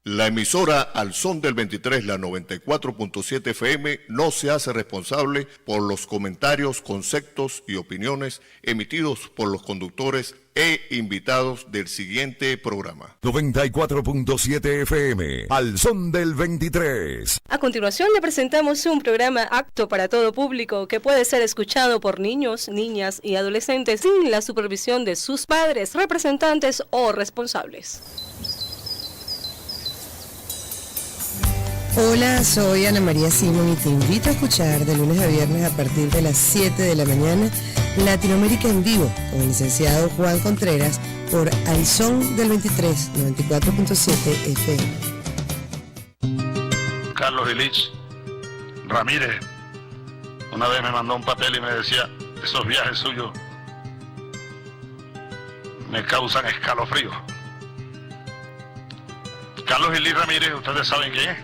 La emisora Al Son del 23, la 94.7 FM, no se hace responsable por los comentarios, conceptos y opiniones emitidos por los conductores e invitados del siguiente programa. 94.7 FM, Al Son del 23. A continuación le presentamos un programa apto para todo público que puede ser escuchado por niños, niñas y adolescentes sin la supervisión de sus padres, representantes o responsables. Hola, soy Ana María Simón y te invito a escuchar de lunes a viernes a partir de las 7 de la mañana Latinoamérica en vivo con el licenciado Juan Contreras por Al Son del 23, 94.7 FM. Carlos Ilich Ramírez una vez me mandó un papel y me decía: esos viajes suyos me causan escalofrío. Carlos Ilich Ramírez, ustedes saben quién es.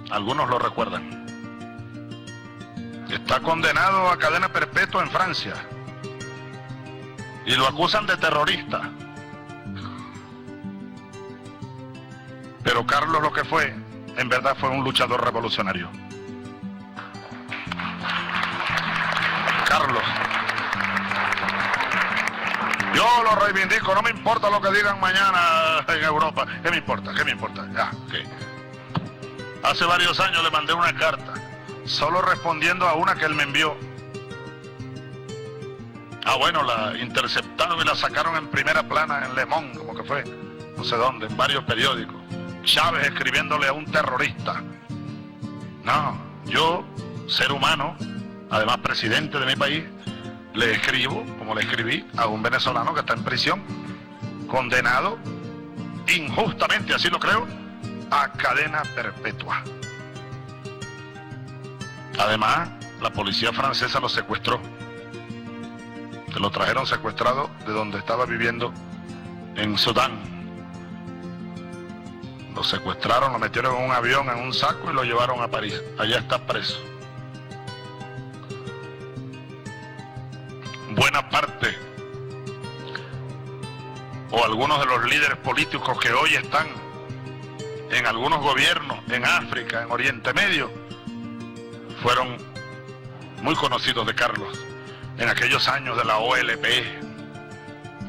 Algunos lo recuerdan. Está condenado a cadena perpetua en Francia y lo acusan de terrorista. Pero Carlos lo que fue, en verdad fue un luchador revolucionario. Carlos. Yo lo reivindico, no me importa lo que digan mañana en Europa. ¿Qué me importa? ¿Qué me importa? Ya, okay. Hace varios años le mandé una carta, solo respondiendo a una que él me envió. Bueno, la interceptaron y la sacaron en primera plana en Le Monde, como que fue, no sé dónde, en varios periódicos. Chávez escribiéndole a un terrorista. No, yo, ser humano, además presidente de mi país, le escribo, como le escribí a un venezolano que está en prisión, condenado, injustamente, así lo creo, a cadena perpetua. Además, la policía francesa lo secuestró. Se lo trajeron secuestrado de donde estaba viviendo en Sudán. Lo secuestraron, lo metieron en un avión, en un saco y lo llevaron a París. Allá está preso. Buena parte o algunos de los líderes políticos que hoy están en algunos gobiernos, en África, en Oriente Medio, fueron muy conocidos de Carlos en aquellos años de la OLP.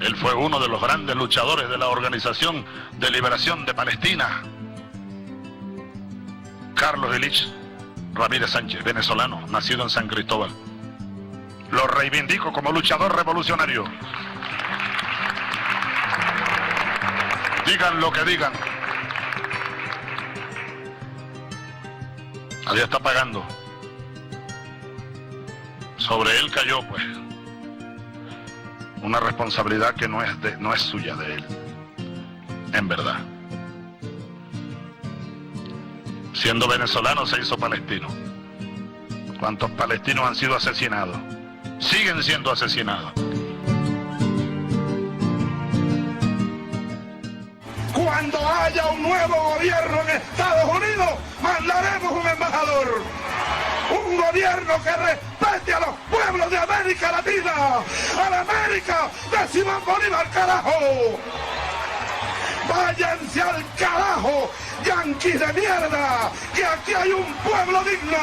Él fue uno de los grandes luchadores de la Organización de Liberación de Palestina. Carlos Ilich Ramírez Sánchez, venezolano, nacido en San Cristóbal. Lo reivindico como luchador revolucionario. Digan lo que digan. Allá está pagando. Sobre él cayó, pues, una responsabilidad que no es suya de él, en verdad. Siendo venezolano se hizo palestino. ¿Cuántos palestinos han sido asesinados? Siguen siendo asesinados. Cuando haya un nuevo gobierno en Estados Unidos, mandaremos un embajador. Un gobierno que respete a los pueblos de América Latina. A la América de Simón Bolívar, carajo. Váyanse al carajo, yanquis de mierda, que aquí hay un pueblo digno.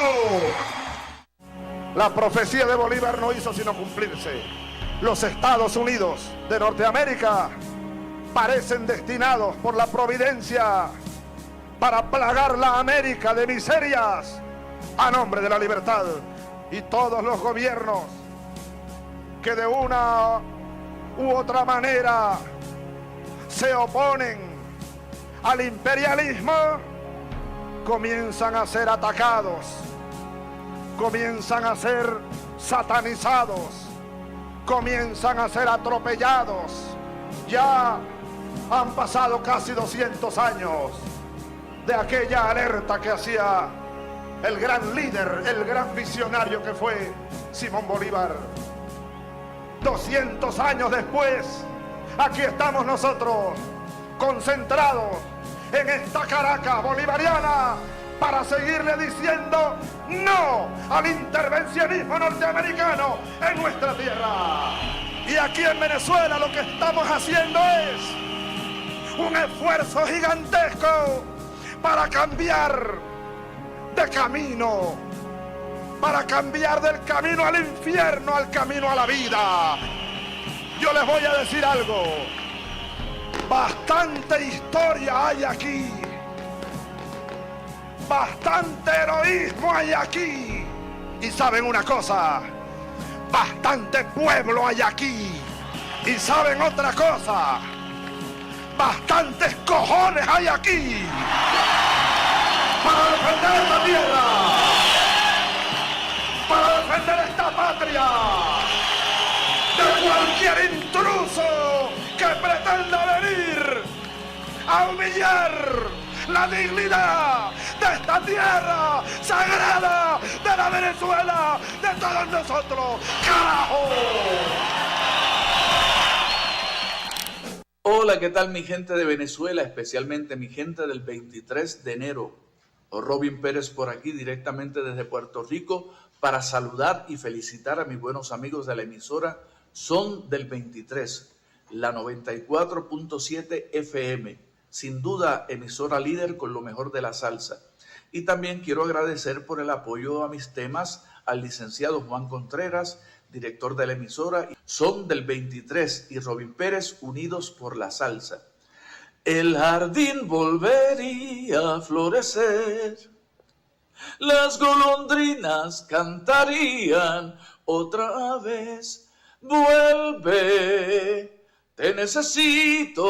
La profecía de Bolívar no hizo sino cumplirse. Los Estados Unidos de Norteamérica parecen destinados por la providencia para plagar la América de miserias a nombre de la libertad. Y todos los gobiernos que de una u otra manera se oponen al imperialismo comienzan a ser atacados, comienzan a ser satanizados, comienzan a ser atropellados. Ya han pasado casi 200 años de aquella alerta que hacía el gran líder, el gran visionario que fue Simón Bolívar. 200 años después, aquí estamos nosotros, concentrados en esta Caracas bolivariana, para seguirle diciendo no al intervencionismo norteamericano en nuestra tierra. Y aquí en Venezuela lo que estamos haciendo es un esfuerzo gigantesco para cambiar de camino, para cambiar del camino al infierno al camino a la vida. Yo les voy a decir algo, bastante historia hay aquí, bastante heroísmo hay aquí, y saben una cosa, bastante pueblo hay aquí, y saben otra cosa, bastantes cojones hay aquí para defender esta tierra, para defender esta patria de cualquier intruso que pretenda venir a humillar la dignidad de esta tierra sagrada de la Venezuela, de todos nosotros. ¡Carajo! Hola, ¿qué tal mi gente de Venezuela? Especialmente mi gente del 23 de enero. Robin Pérez por aquí directamente desde Puerto Rico para saludar y felicitar a mis buenos amigos de la emisora Son del 23, la 94.7 FM. Sin duda, emisora líder con lo mejor de la salsa. Y también quiero agradecer por el apoyo a mis temas al licenciado Juan Contreras, director de la emisora Son del 23 y Robin Pérez, unidos por la salsa. El jardín volvería a florecer, las golondrinas cantarían otra vez. Vuelve, te necesito,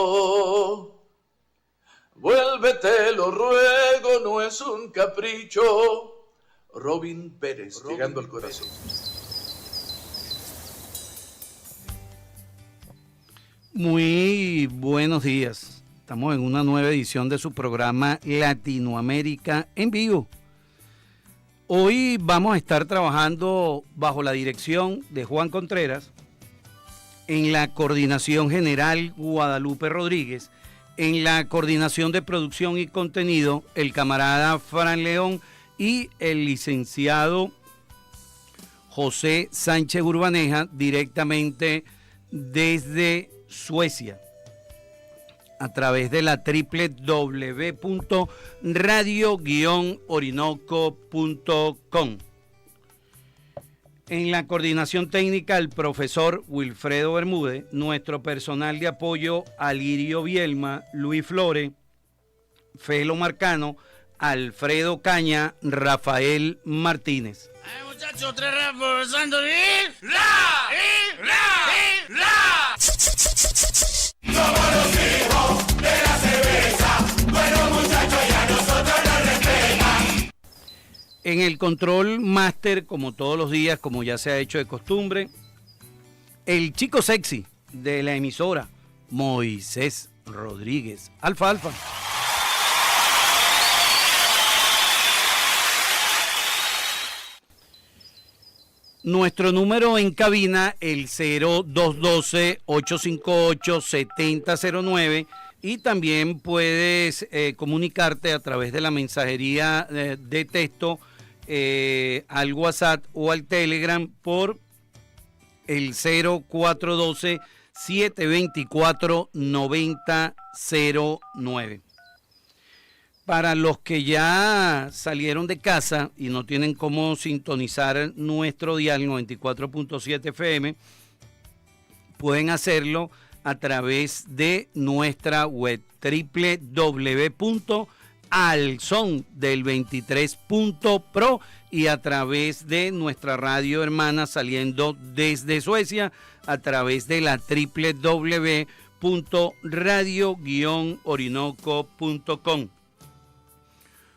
vuelve, te lo ruego, no es un capricho. Robin Pérez, llegando al corazón. Muy buenos días. Estamos en una nueva edición de su programa Latinoamérica en vivo. Hoy vamos a estar trabajando bajo la dirección de Juan Contreras, en la coordinación general Guadalupe Rodríguez, en la coordinación de producción y contenido el camarada Fran León y el licenciado José Sánchez Urbaneja, directamente desde Suecia, a través de la www.radio-orinoco.com. En la coordinación técnica el profesor Wilfredo Bermúdez, nuestro personal de apoyo Alirio Bielma, Luis Flores, Felo Marcano, Alfredo Caña, Rafael Martínez. Ay, muchachos, otra vez profesando bien. ¡La! ¡La! ¡La! Somos los hijos de la cerveza. Bueno, muchachos, ya nosotros nos respetan. En el control máster, como todos los días, como ya se ha hecho de costumbre, el chico sexy de la emisora, Moisés Rodríguez. Alfa, alfa. Nuestro número en cabina, el 0212-858-7009, y también puedes comunicarte a través de la mensajería de texto al WhatsApp o al Telegram por el 0412-724-9009. Para los que ya salieron de casa y no tienen cómo sintonizar nuestro dial 94.7 FM, pueden hacerlo a través de nuestra web www.alsondel23.pro y a través de nuestra radio hermana saliendo desde Suecia a través de la www.radio-orinoco.com.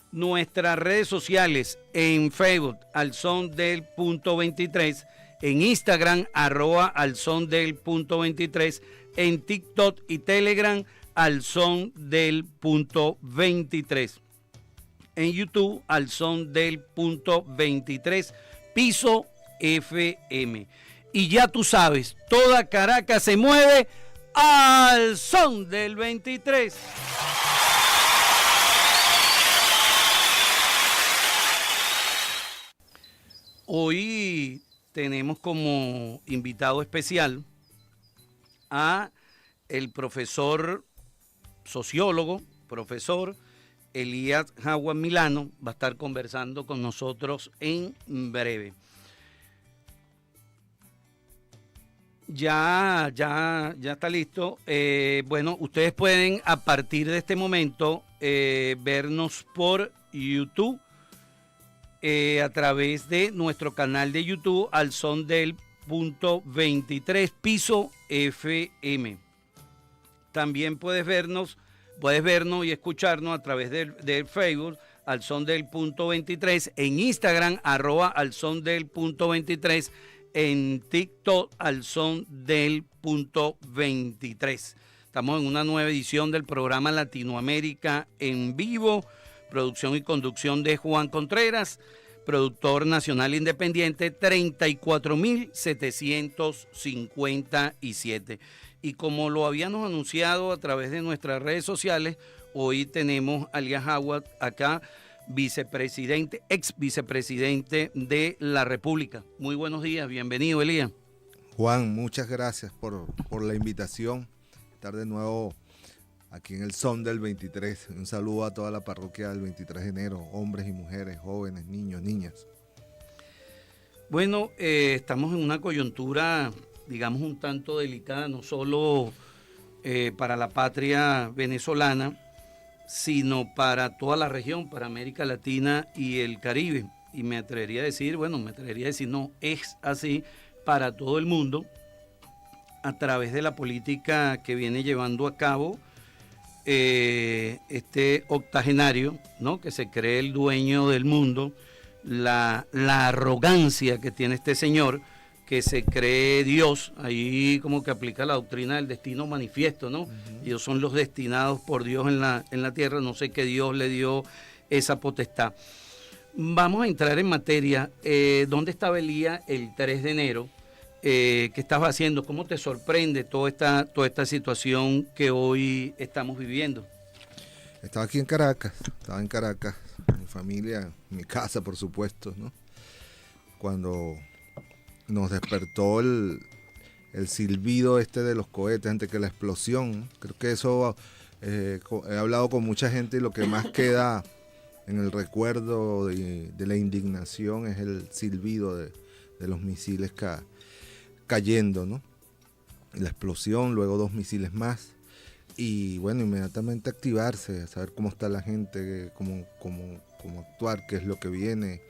Nuestras redes sociales en Facebook, al son del punto 23, en Instagram, @alsondel.23, en TikTok y Telegram, al son del punto 23, en YouTube, al son del punto 23, piso FM. Y ya tú sabes, toda Caracas se mueve al son del 23. Hoy tenemos como invitado especial a el profesor sociólogo, profesor Elías Jagua Milano va a estar conversando con nosotros en breve. Ya está listo. Bueno, ustedes pueden a partir de este momento vernos por YouTube a través de nuestro canal de YouTube Al Son del .23 Piso FM. También puedes vernos y escucharnos a través del Facebook Al Son del .23, en Instagram @Al Son del .23, en TikTok Al Son del .23. Estamos en una nueva edición del programa Latinoamérica en vivo, producción y conducción de Juan Contreras, productor nacional independiente 34.757. Y como lo habíamos anunciado a través de nuestras redes sociales, hoy tenemos a Elías Jagua acá, ex vicepresidente de la República. Muy buenos días, bienvenido, Elías. Juan, muchas gracias por la invitación, estar de nuevo aquí en el Son del 23. Un saludo a toda la parroquia del 23 de enero, hombres y mujeres, jóvenes, niños, niñas. Bueno, estamos en una coyuntura, digamos, un tanto delicada, no solo para la patria venezolana, sino para toda la región, para América Latina y el Caribe. Y me atrevería a decir, no, es así para todo el mundo, a través de la política que viene llevando a cabo este octogenario, ¿no?, que se cree el dueño del mundo, la arrogancia que tiene este señor, que se cree Dios, ahí como que aplica la doctrina del destino manifiesto, ¿no? Ellos son los destinados por Dios en la tierra, no sé qué Dios le dio esa potestad. Vamos a entrar en materia. ¿Dónde estaba Elías el 3 de enero? ¿Qué estabas haciendo? ¿Cómo te sorprende toda esta situación que hoy estamos viviendo? Estaba aquí en Caracas, mi familia, mi casa, por supuesto, ¿no? Cuando nos despertó el silbido de los cohetes antes que la explosión. Creo que eso, he hablado con mucha gente y lo que más queda en el recuerdo de la indignación es el silbido de los misiles cayendo, ¿no? La explosión, luego 2 misiles más. Y bueno, inmediatamente activarse, a saber cómo está la gente, cómo actuar, qué es lo que viene.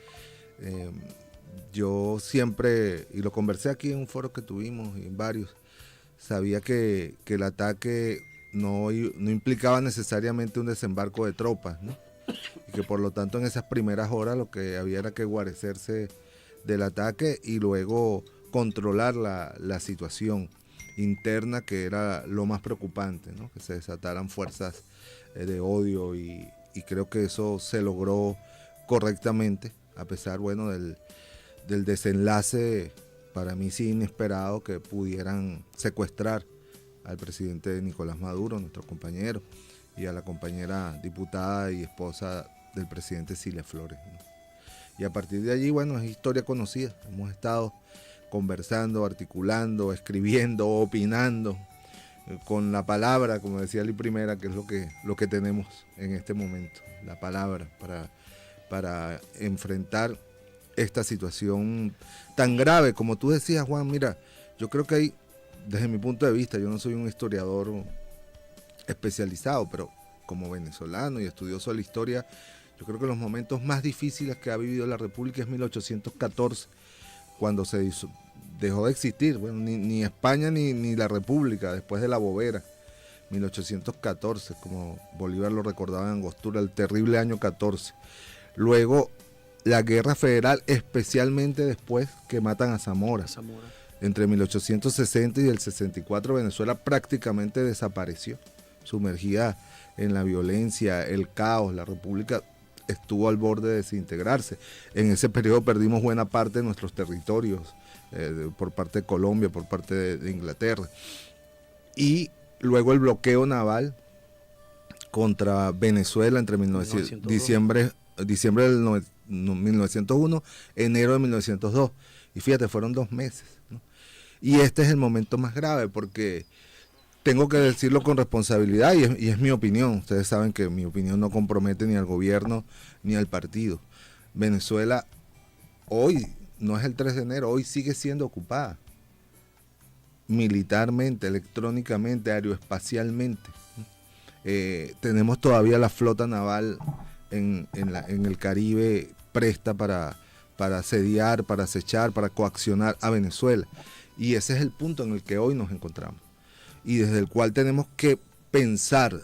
Yo siempre, y lo conversé aquí en un foro que tuvimos y en varios, sabía que el ataque no implicaba necesariamente un desembarco de tropas, ¿no? Y que por lo tanto en esas primeras horas lo que había era que guarecerse del ataque y luego controlar la situación interna, que era lo más preocupante, ¿no? Que se desataran fuerzas de odio y creo que eso se logró correctamente, a pesar, bueno, del desenlace para mí sí inesperado, que pudieran secuestrar al presidente Nicolás Maduro, nuestro compañero, y a la compañera diputada y esposa del presidente Cilia Flores, ¿no? Y a partir de allí, bueno, es historia conocida. Hemos estado conversando, articulando, escribiendo, opinando, con la palabra, como decía Lee Primera, que es lo que tenemos en este momento, la palabra para enfrentar esta situación tan grave. Como tú decías, Juan, mira, yo creo que hay, desde mi punto de vista, yo no soy un historiador especializado, pero como venezolano y estudioso de la historia, yo creo que los momentos más difíciles que ha vivido la República es 1814, cuando se dejó de existir, bueno, ni España ni la República, después de la Bobera, 1814, como Bolívar lo recordaba en Angostura, el terrible año 14. Luego, la Guerra Federal, especialmente después que matan a Zamora. Entre 1860 y el 64, Venezuela prácticamente desapareció, sumergida en la violencia, el caos. La República estuvo al borde de desintegrarse. En ese periodo perdimos buena parte de nuestros territorios, por parte de Colombia, por parte de Inglaterra. Y luego el bloqueo naval contra Venezuela entre diciembre del 1901, enero de 1902. Y fíjate, fueron 2 meses, ¿no? Y este es el momento más grave, porque tengo que decirlo con responsabilidad y es mi opinión. Ustedes saben que mi opinión no compromete ni al gobierno ni al partido. Venezuela hoy no es el 3 de enero, hoy sigue siendo ocupada. Militarmente, electrónicamente, aeroespacialmente. Tenemos todavía la flota naval en el Caribe presta para asediar, para acechar, para coaccionar a Venezuela. Y ese es el punto en el que hoy nos encontramos. Y desde el cual tenemos que pensar,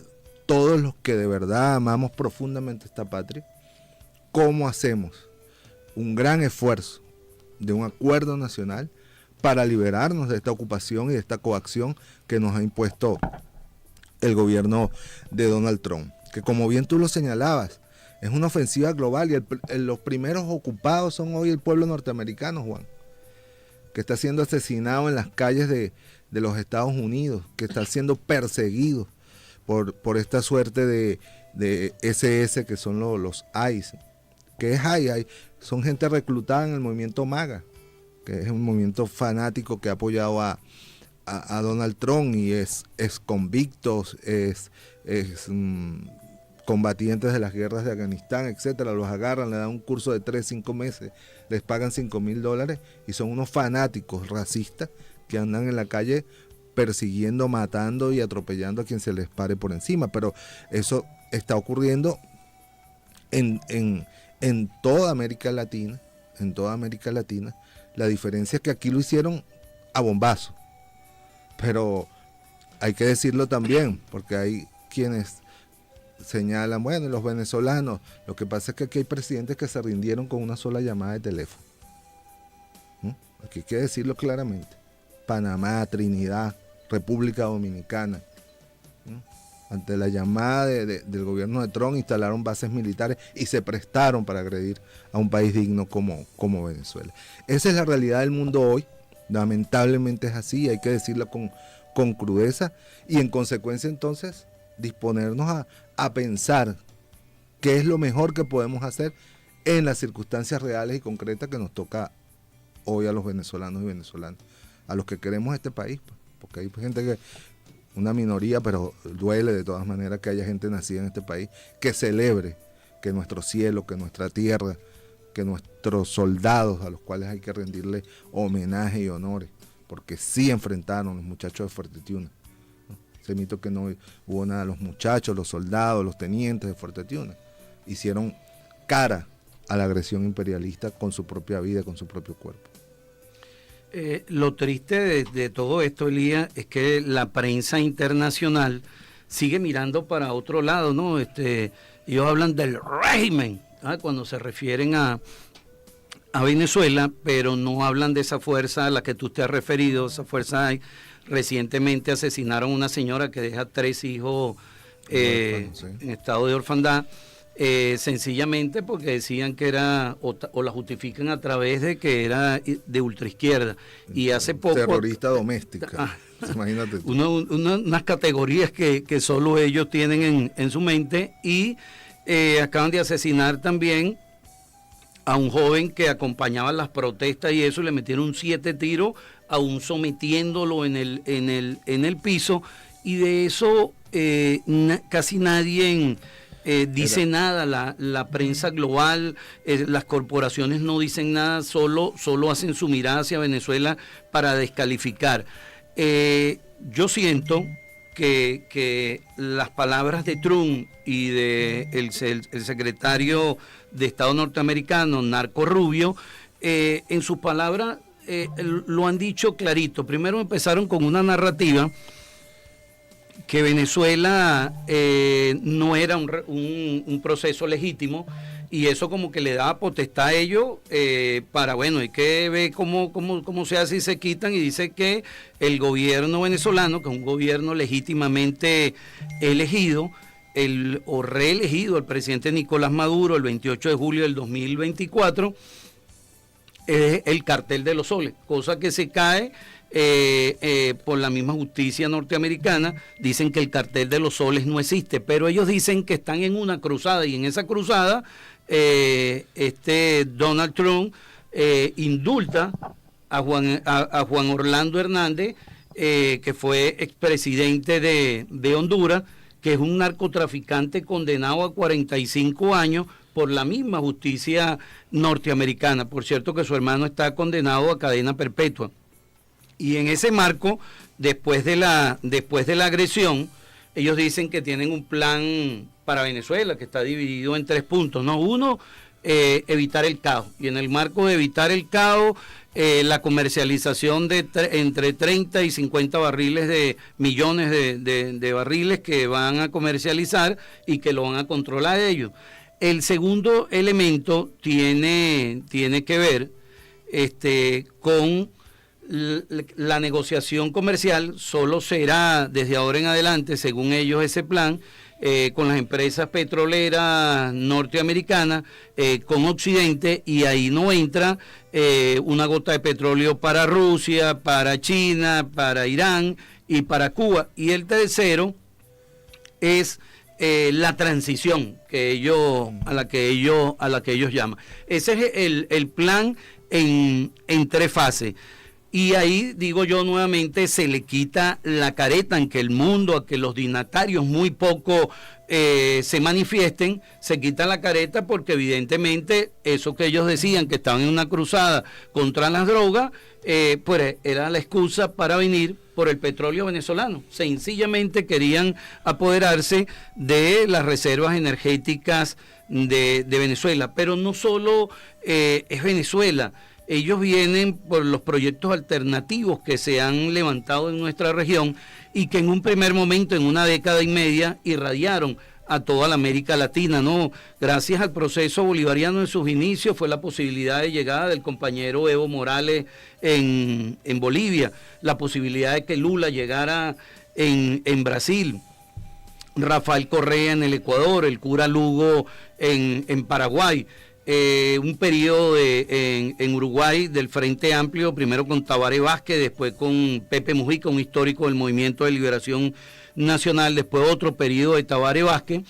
todos los que de verdad amamos profundamente esta patria, cómo hacemos un gran esfuerzo de un acuerdo nacional para liberarnos de esta ocupación y de esta coacción que nos ha impuesto el gobierno de Donald Trump. Que como bien tú lo señalabas, es una ofensiva global y los primeros ocupados son hoy el pueblo norteamericano, Juan, que está siendo asesinado en las calles de los Estados Unidos, que está siendo perseguido por esta suerte de SS que son los ICE. ¿Qué es ICE? Son gente reclutada en el movimiento MAGA, que es un movimiento fanático que ha apoyado a Donald Trump y es convictos, combatientes de las guerras de Afganistán, etcétera. Los agarran, le dan un curso de 3-5 meses, les pagan $5,000 y son unos fanáticos racistas que andan en la calle persiguiendo, matando y atropellando a quien se les pare por encima. Pero eso está ocurriendo en toda América Latina, La diferencia es que aquí lo hicieron a bombazo, pero hay que decirlo también, porque hay quienes señalan, bueno, los venezolanos, lo que pasa es que aquí hay presidentes que se rindieron con una sola llamada de teléfono. Aquí hay que decirlo claramente. Panamá, Trinidad, República Dominicana. Ante la llamada del gobierno de Trump, instalaron bases militares y se prestaron para agredir a un país digno como Venezuela. Esa es la realidad del mundo hoy. Lamentablemente es así, hay que decirlo con crudeza y en consecuencia entonces disponernos a pensar qué es lo mejor que podemos hacer en las circunstancias reales y concretas que nos toca hoy a los venezolanos y venezolanas, a los que queremos este país, porque hay gente que, una minoría, pero duele de todas maneras que haya gente nacida en este país, que celebre que nuestro cielo, que nuestra tierra, que nuestros soldados, a los cuales hay que rendirle homenaje y honores, porque sí enfrentaron los muchachos de Fuerte Tiuna. Ese mito que no hubo nada, los muchachos, los soldados, los tenientes de Fuerte Tiuna hicieron cara a la agresión imperialista con su propia vida, con su propio cuerpo. Lo triste de todo esto, Elías, es que la prensa internacional sigue mirando para otro lado, ¿no? Ellos hablan del régimen, cuando se refieren a Venezuela, pero no hablan de esa fuerza a la que tú te has referido. Esa fuerza recientemente asesinaron a una señora que deja 3 hijos en estado de orfandad. Sencillamente porque decían que era, o la justifican a través de que era de ultraizquierda. Y hace poco... Terrorista doméstica, imagínate. Unas categorías que solo ellos tienen en su mente. Y acaban de asesinar también a un joven que acompañaba las protestas y eso, le metieron 7 tiros, aún sometiéndolo en el piso. Y de eso casi nadie... dice nada, la prensa global, las corporaciones no dicen nada, solo hacen su mirada hacia Venezuela para descalificar. Yo siento que las palabras de Trump y de el secretario de Estado norteamericano, Marco Rubio, en sus palabras lo han dicho clarito. Primero empezaron con una narrativa que Venezuela no era un proceso legítimo, y eso como que le da potestad a ellos para, bueno, hay que ver cómo se hace y se quitan, y dice que el gobierno venezolano, que es un gobierno legítimamente elegido, o reelegido, el presidente Nicolás Maduro el 28 de julio del 2024, es el cartel de los soles, cosa que se cae por la misma justicia norteamericana. Dicen que el cartel de los soles no existe, pero ellos dicen que están en una cruzada, y en esa cruzada Donald Trump indulta a Juan Orlando Hernández que fue expresidente de Honduras, que es un narcotraficante condenado a 45 años por la misma justicia norteamericana. Por cierto que su hermano está condenado a cadena perpetua. Y en ese marco, después de la agresión, ellos dicen que tienen un plan para Venezuela que está dividido en 3 puntos, ¿no? Uno, evitar el caos. Y en el marco de evitar el caos, la comercialización de entre 30 y 50 barriles de millones de barriles que van a comercializar y que lo van a controlar ellos. El segundo elemento tiene que ver con la negociación comercial. Solo será desde ahora en adelante, según ellos, ese plan, con las empresas petroleras norteamericanas, con Occidente, y ahí no entra una gota de petróleo para Rusia, para China, para Irán y para Cuba. Y el tercero es la transición a la que ellos llaman. Ese es el plan en 3 fases. Y ahí, digo yo nuevamente, se le quita la careta en que el mundo, a que los dignatarios muy poco se manifiesten, se quita la careta porque evidentemente eso que ellos decían, que estaban en una cruzada contra las drogas, pues era la excusa para venir por el petróleo venezolano. Sencillamente querían apoderarse de las reservas energéticas de Venezuela. Pero no solo es Venezuela. Ellos vienen por los proyectos alternativos que se han levantado en nuestra región y que en un primer momento, en una década y media, irradiaron a toda la América Latina, ¿no? Gracias al proceso bolivariano en sus inicios fue la posibilidad de llegada del compañero Evo Morales en Bolivia, la posibilidad de que Lula llegara en Brasil, Rafael Correa en el Ecuador, el cura Lugo en Paraguay. Un periodo en Uruguay del Frente Amplio, primero con Tabaré Vázquez, después con Pepe Mujica, un histórico del Movimiento de Liberación Nacional, después otro periodo de Tabaré Vázquez.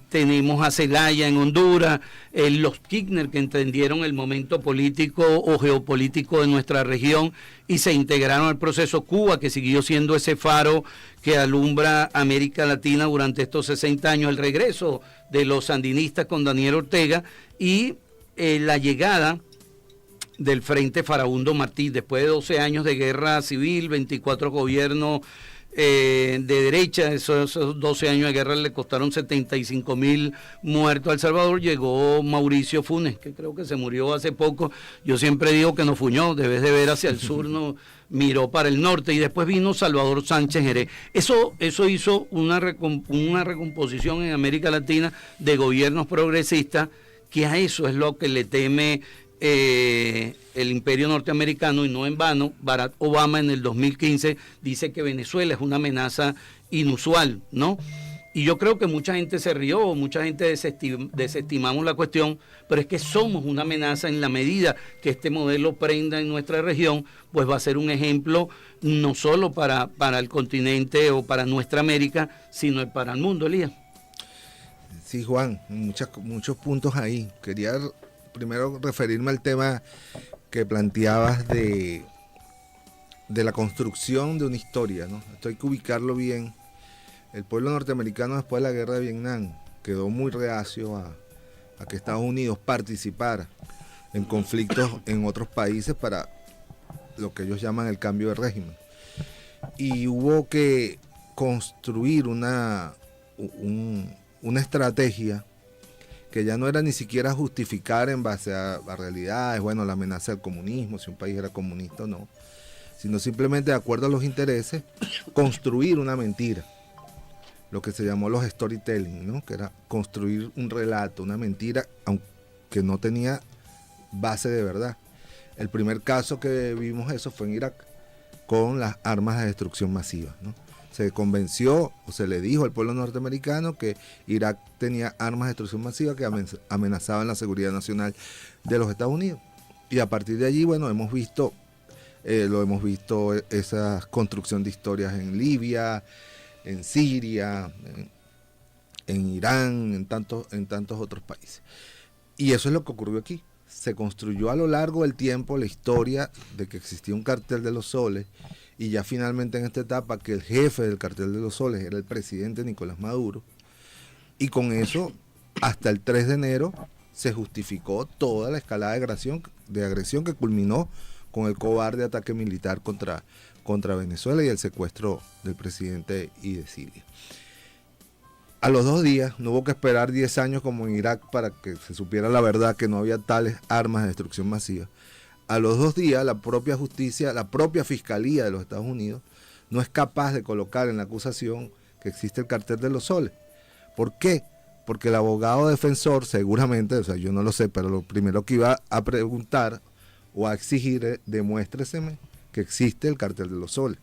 Tenemos a Zelaya en Honduras, los Kirchner, que entendieron el momento político o geopolítico de nuestra región y se integraron al proceso. Cuba, que siguió siendo ese faro que alumbra América Latina durante estos 60 años, el regreso de los sandinistas con Daniel Ortega y la llegada del Frente Farabundo Martí, después de 12 años de guerra civil, 24 gobiernos de derecha. Esos 12 años de guerra le costaron 75.000 muertos a El Salvador. Llegó Mauricio Funes, que creo que se murió hace poco. Yo siempre digo que no fuñó, debes de ver hacia el sur, no miró para el norte, y después vino Salvador Sánchez Jerez. Eso hizo una recomposición en América Latina de gobiernos progresistas, que a eso es lo que le teme el imperio norteamericano, y no en vano Barack Obama en el 2015 dice que Venezuela es una amenaza inusual, ¿no? Y yo creo que mucha gente se rió, mucha gente desestimamos la cuestión, pero es que somos una amenaza en la medida que este modelo prenda en nuestra región, pues va a ser un ejemplo no solo para el continente o para nuestra América, sino para el mundo, Elías. Sí, Juan, muchos puntos ahí. Quería primero referirme al tema que planteabas de la construcción de una historia, ¿no? Esto hay que ubicarlo bien. El pueblo norteamericano, después de la guerra de Vietnam, quedó muy reacio a que Estados Unidos participara en conflictos en otros países para lo que ellos llaman el cambio de régimen. Y hubo que construir una estrategia que ya no era ni siquiera justificar en base a realidades, bueno, la amenaza del comunismo, si un país era comunista o no, sino simplemente de acuerdo a los intereses, construir una mentira. Lo que se llamó los storytelling, ¿no? Que era construir un relato, una mentira, aunque no tenía base de verdad. El primer caso que vimos eso fue en Irak, con las armas de destrucción masiva, ¿no? Se convenció o se le dijo al pueblo norteamericano que Irak tenía armas de destrucción masiva que amenazaban la seguridad nacional de los Estados Unidos. Y a partir de allí, bueno, hemos visto esa construcción de historias en Libia, en Siria, en Irán, en tantos otros países. Y eso es lo que ocurrió aquí. Se construyó a lo largo del tiempo la historia de que existía un cartel de los soles y ya finalmente en esta etapa que el jefe del Cartel de los Soles era el presidente Nicolás Maduro, y con eso hasta el 3 de enero se justificó toda la escalada de agresión que culminó con el cobarde ataque militar contra Venezuela y el secuestro del presidente y de Siria. A los 2 días, no hubo que esperar 10 años como en Irak para que se supiera la verdad que no había tales armas de destrucción masiva. A los 2 días, la propia justicia, la propia fiscalía de los Estados Unidos no es capaz de colocar en la acusación que existe el Cartel de los Soles. ¿Por qué? Porque el abogado defensor seguramente, o sea, yo no lo sé, pero lo primero que iba a preguntar o a exigir es: demuéstreseme que existe el Cartel de los Soles.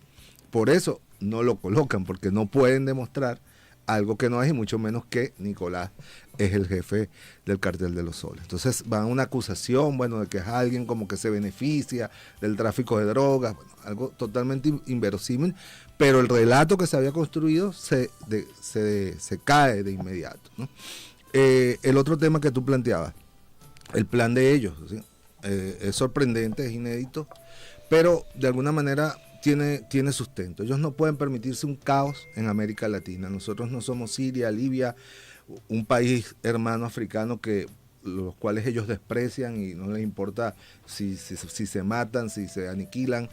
Por eso no lo colocan, porque no pueden demostrar algo que no es, y mucho menos que Nicolás es el jefe del Cartel de los Soles. Entonces van a una acusación, bueno, de que es alguien como que se beneficia del tráfico de drogas, bueno, algo totalmente inverosímil, pero el relato que se había construido se cae de inmediato, ¿no? El otro tema que tú planteabas, el plan de ellos, ¿sí? Es sorprendente, es inédito, pero de alguna manera tiene sustento. Ellos no pueden permitirse un caos en América Latina. Nosotros no somos Siria, Libia, un país hermano africano los cuales ellos desprecian y no les importa si se matan, si se aniquilan.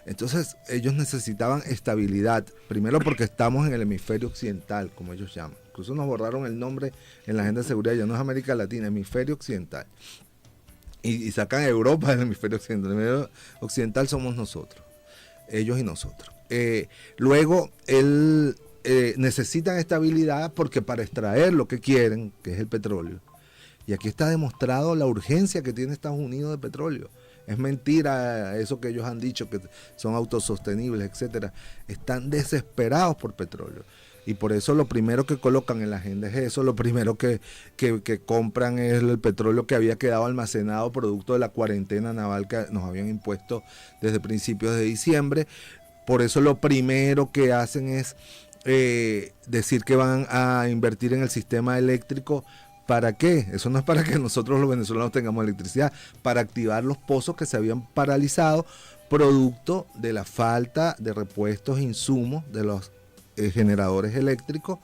Entonces ellos necesitaban estabilidad, primero porque estamos en el hemisferio occidental, como ellos llaman. Incluso nos borraron el nombre en la agenda de seguridad, ya no es América Latina, hemisferio occidental. Y sacan a Europa del hemisferio occidental. El hemisferio occidental somos nosotros, ellos y nosotros. Luego, necesitan estabilidad porque para extraer lo que quieren, que es el petróleo, y aquí está demostrado la urgencia que tiene Estados Unidos de petróleo. Es mentira eso que ellos han dicho, que son autosostenibles, etcétera. Están desesperados por petróleo. Y por eso lo primero que colocan en la agenda es eso, lo primero que compran es el petróleo que había quedado almacenado producto de la cuarentena naval que nos habían impuesto desde principios de diciembre. Por eso lo primero que hacen es decir que van a invertir en el sistema eléctrico. ¿Para qué? Eso no es para que nosotros los venezolanos tengamos electricidad, para activar los pozos que se habían paralizado producto de la falta de repuestos e insumos de los generadores eléctricos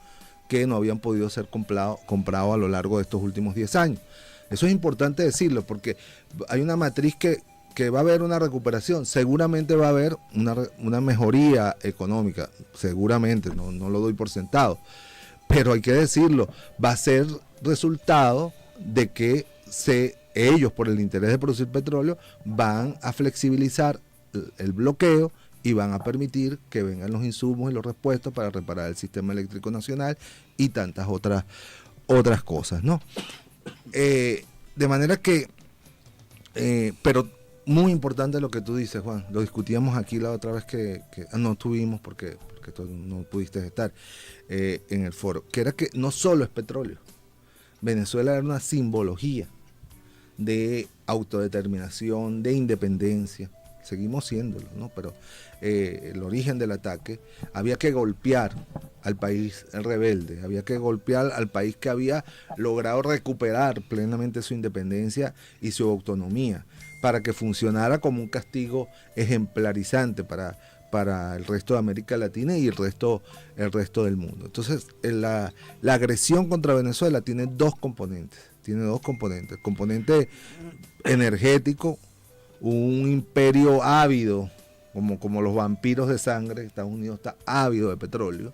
que no habían podido ser comprados a lo largo de estos últimos 10 años. Eso es importante decirlo porque hay una matriz que va a haber una recuperación, seguramente va a haber una mejoría económica, seguramente, no lo doy por sentado, pero hay que decirlo, va a ser resultado de que ellos, por el interés de producir petróleo, van a flexibilizar el bloqueo y van a permitir que vengan los insumos y los repuestos para reparar el sistema eléctrico nacional y tantas otras cosas, ¿no? De manera que, pero muy importante lo que tú dices, Juan, lo discutíamos aquí la otra vez que no tuvimos porque tú no pudiste estar en el foro, que era que no solo es petróleo. Venezuela era una simbología de autodeterminación, de independencia. Seguimos siéndolo, ¿no? Pero el origen del ataque, había que golpear al país rebelde, había que golpear al país que había logrado recuperar plenamente su independencia y su autonomía, para que funcionara como un castigo ejemplarizante para el resto de América Latina y el resto del mundo. Entonces, la agresión contra Venezuela tiene dos componentes. Componente energético, un imperio ávido, como los vampiros de sangre. Estados Unidos está ávido de petróleo.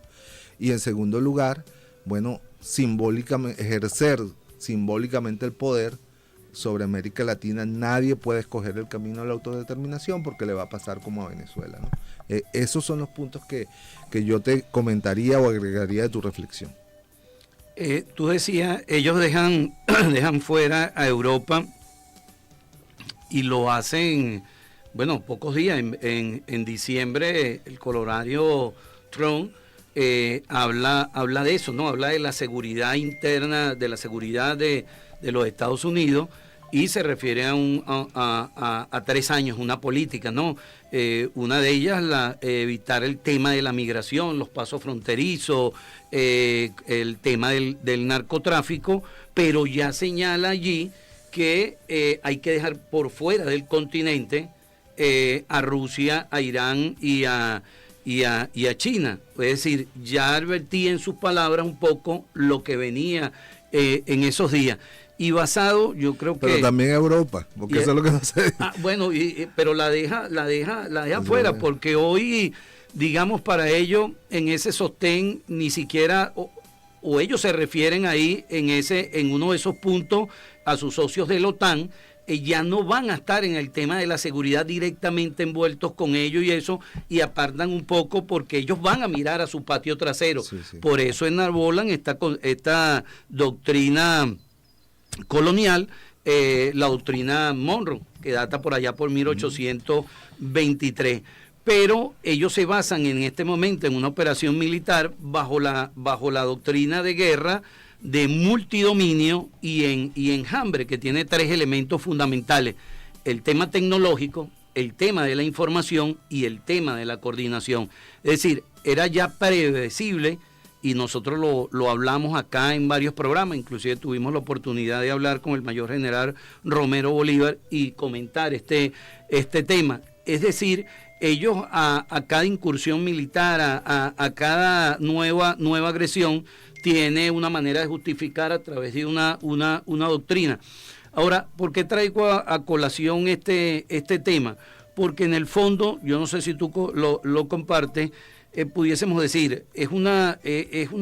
Y en segundo lugar, bueno, ejercer simbólicamente el poder sobre América Latina. Nadie puede escoger el camino de la autodeterminación porque le va a pasar como a Venezuela, ¿no? Esos son los puntos que yo te comentaría o agregaría de tu reflexión. Tú decías, ellos dejan fuera a Europa y lo hacen, bueno, pocos días. En diciembre el colorario Trump habla de eso, ¿no? Habla de la seguridad interna, de la seguridad de los Estados Unidos, y se refiere a 3 años, una política, ¿no? Una de ellas, evitar el tema de la migración, los pasos fronterizos, el tema del narcotráfico, pero ya señala allí que hay que dejar por fuera del continente a Rusia, a Irán y a China. Es decir, ya advertí en sus palabras un poco lo que venía en esos días. Y basado, yo creo que... Pero también Europa, porque eso es lo que no sé. Bueno, pero la deja fuera, porque hoy, digamos, para ellos, en ese sostén, ni siquiera... O ellos se refieren ahí en uno de esos puntos a sus socios de la OTAN, ya no van a estar en el tema de la seguridad directamente envueltos con ellos y eso, y apartan un poco porque ellos van a mirar a su patio trasero. Sí. Por eso enarbolan esta doctrina colonial, la doctrina Monroe, que data por allá por 1823. Pero ellos se basan en este momento en una operación militar bajo la doctrina de guerra de multidominio y enjambre, que tiene 3 elementos fundamentales: el tema tecnológico, el tema de la información y el tema de la coordinación. Es decir, era ya predecible, y nosotros lo hablamos acá en varios programas, inclusive tuvimos la oportunidad de hablar con el mayor general Romero Bolívar y comentar este tema. Es decir, ellos a cada incursión militar, a cada nueva agresión, tiene una manera de justificar a través de una doctrina. Ahora, ¿por qué traigo a colación este tema? Porque en el fondo, yo no sé si tú lo compartes, pudiésemos decir, es una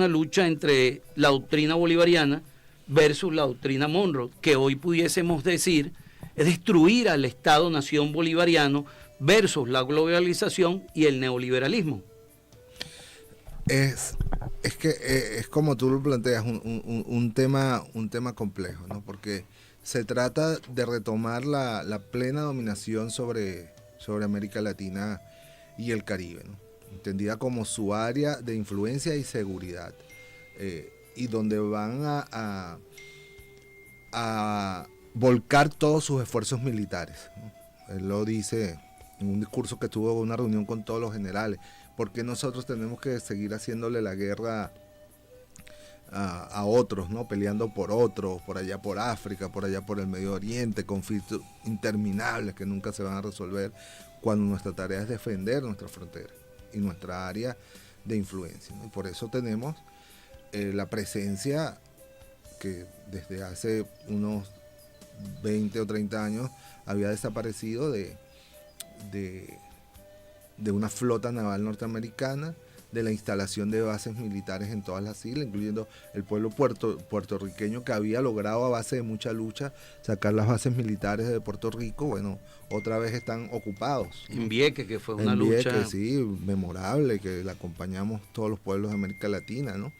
lucha entre la doctrina bolivariana versus la doctrina Monroe, que hoy pudiésemos decir es destruir al Estado-nación bolivariano versus la globalización y el neoliberalismo. Es que es como tú lo planteas, un tema complejo, ¿no? Porque se trata de retomar la plena dominación sobre América Latina y el Caribe, ¿no? Entendida como su área de influencia y seguridad, y donde van a volcar todos sus esfuerzos militares, ¿no? Él lo dice en un discurso que tuvo una reunión con todos los generales. ¿Por qué nosotros tenemos que seguir haciéndole la guerra a otros, ¿no? Peleando por otros, por allá por África, por allá por el Medio Oriente, conflictos interminables que nunca se van a resolver, cuando nuestra tarea es defender nuestra frontera y nuestra área de influencia, ¿no? Y por eso tenemos la presencia que desde hace unos 20 o 30 años había desaparecido de una flota naval norteamericana, de la instalación de bases militares en todas las islas, incluyendo el pueblo puertorriqueño, que había logrado a base de mucha lucha sacar las bases militares de Puerto Rico. Bueno, otra vez están ocupados. En Vieques, que fue una lucha. Sí, memorable, que la acompañamos todos los pueblos de América Latina, ¿no?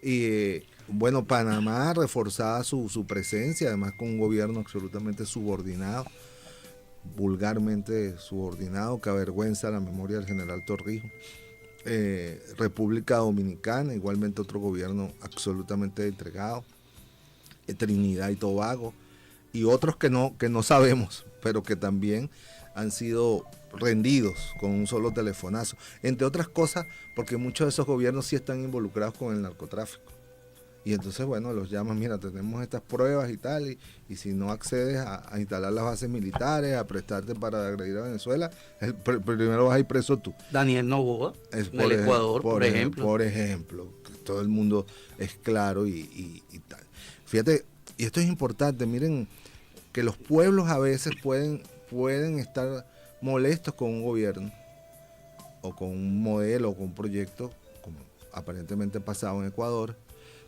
Y bueno, Panamá reforzaba su presencia, además con un gobierno absolutamente subordinado, vulgarmente subordinado, que avergüenza la memoria del general Torrijos. República Dominicana, igualmente otro gobierno absolutamente entregado, Trinidad y Tobago, y otros que no sabemos, pero que también han sido rendidos con un solo telefonazo, entre otras cosas porque muchos de esos gobiernos sí están involucrados con el narcotráfico. Y entonces, bueno, los llaman: mira, tenemos estas pruebas y tal, y si no accedes a instalar las bases militares, a prestarte para agredir a Venezuela, primero vas a ir preso tú. Daniel Noboa, del Ecuador, por ejemplo. Por ejemplo, todo el mundo es claro y tal. Fíjate, y esto es importante, miren, que los pueblos a veces pueden estar molestos con un gobierno, o con un modelo, o con un proyecto, como aparentemente pasado en Ecuador,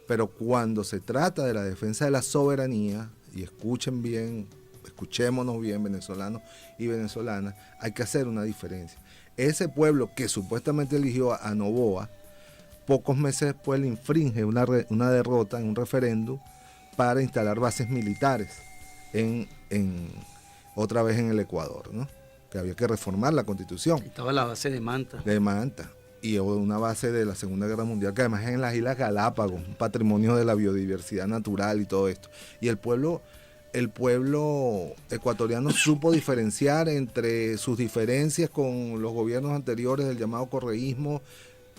pero cuando se trata de la defensa de la soberanía, y escuchémonos bien, venezolanos y venezolanas, hay que hacer una diferencia. Ese pueblo que supuestamente eligió a Noboa, pocos meses después le infringe una derrota en un referéndum para instalar bases militares otra vez en el Ecuador, ¿no? Que había que reformar la Constitución. Estaba la base de Manta. Y una base de la Segunda Guerra Mundial, que además es en las Islas Galápagos, un patrimonio de la biodiversidad natural y todo esto. Y el pueblo ecuatoriano supo diferenciar entre sus diferencias con los gobiernos anteriores del llamado correísmo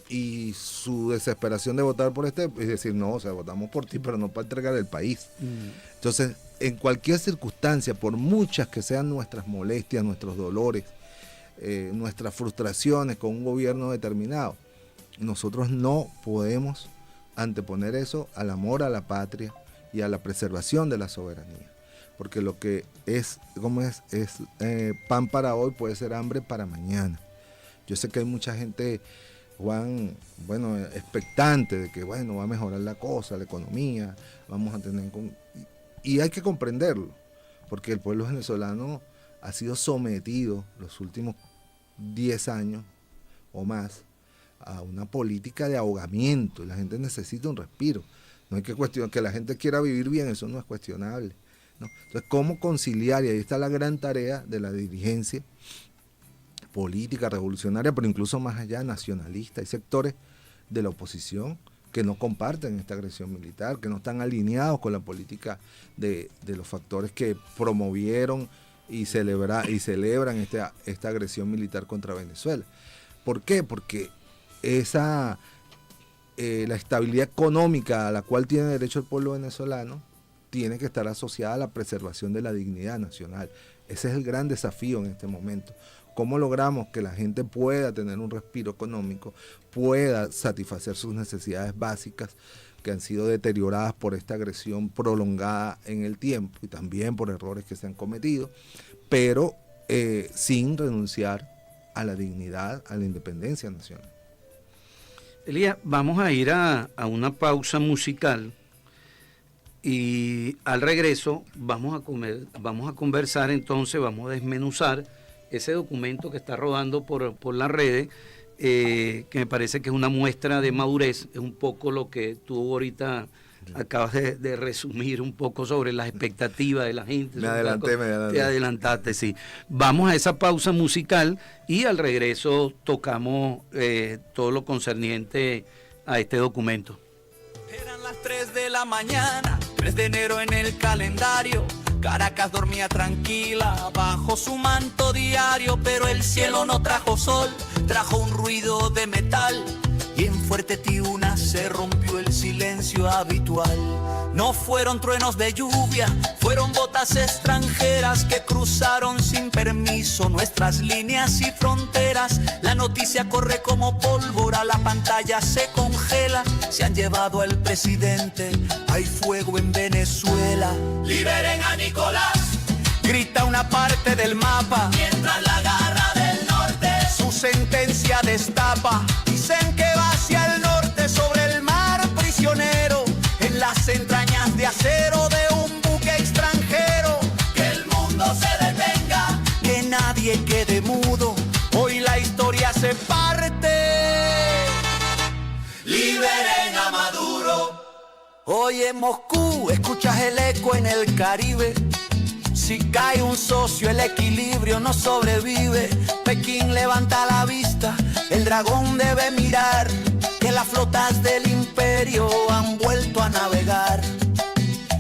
y su desesperación de votar por es decir, no, o sea, votamos por ti, pero no para entregar el país. Entonces, en cualquier circunstancia, por muchas que sean nuestras molestias, nuestros dolores, nuestras frustraciones con un gobierno determinado. Nosotros no podemos anteponer eso al amor a la patria y a la preservación de la soberanía. Porque lo que es pan para hoy puede ser hambre para mañana. Yo sé que hay mucha gente, Juan, expectante de que, va a mejorar la cosa, la economía, vamos a tener... Y hay que comprenderlo, porque el pueblo venezolano ha sido sometido los últimos 10 años o más a una política de ahogamiento, y la gente necesita un respiro. No hay que cuestionar que la gente quiera vivir bien, eso no es cuestionable, ¿no? Entonces, ¿cómo conciliar? Y ahí está la gran tarea de la dirigencia política revolucionaria, pero incluso más allá, nacionalista. Hay sectores de la oposición que no comparten esta agresión militar, que no están alineados con la política de los factores que promovieron y celebran esta agresión militar contra Venezuela. ¿Por qué? Porque la estabilidad económica a la cual tiene derecho el pueblo venezolano tiene que estar asociada a la preservación de la dignidad nacional. Ese es el gran desafío en este momento. ¿Cómo logramos que la gente pueda tener un respiro económico, pueda satisfacer sus necesidades básicas que han sido deterioradas por esta agresión prolongada en el tiempo y también por errores que se han cometido, pero sin renunciar a la dignidad, a la independencia nacional? Elías, vamos a ir a una pausa musical y al regreso vamos a conversar, entonces vamos a desmenuzar ese documento que está rodando por las redes, que me parece que es una muestra de madurez, es un poco lo que tú ahorita acabas de resumir un poco sobre las expectativas de la gente. Me adelanté. Te adelantaste, sí. Vamos a esa pausa musical y al regreso tocamos todo lo concerniente a este documento. Eran las 3 de la mañana, 3 de enero en el calendario. Caracas dormía tranquila bajo su manto diario, pero el cielo no trajo sol, trajo un ruido de metal y en Fuerte Tiuna se rompió el silencio habitual. No fueron truenos de lluvia, fueron botas extranjeras que cruzaron sin permiso nuestras líneas y fronteras. La noticia corre como pólvora, la pantalla se congela. Se han llevado al presidente, hay fuego en Venezuela. Liberen a Nicolás, grita una parte del mapa, mientras la garra del norte su sentencia destapa. Dicen que va hacia el norte sobre el mar prisionero, en las entrañas de acero de un buque extranjero. Que el mundo se detenga, que nadie quede mudo, hoy la historia se parte. Liberen a Maduro. Hoy en Moscú escuchas el eco en el Caribe. Si cae un socio el equilibrio no sobrevive. Pekín levanta la vista, el dragón debe mirar que las flotas del imperio han vuelto a navegar.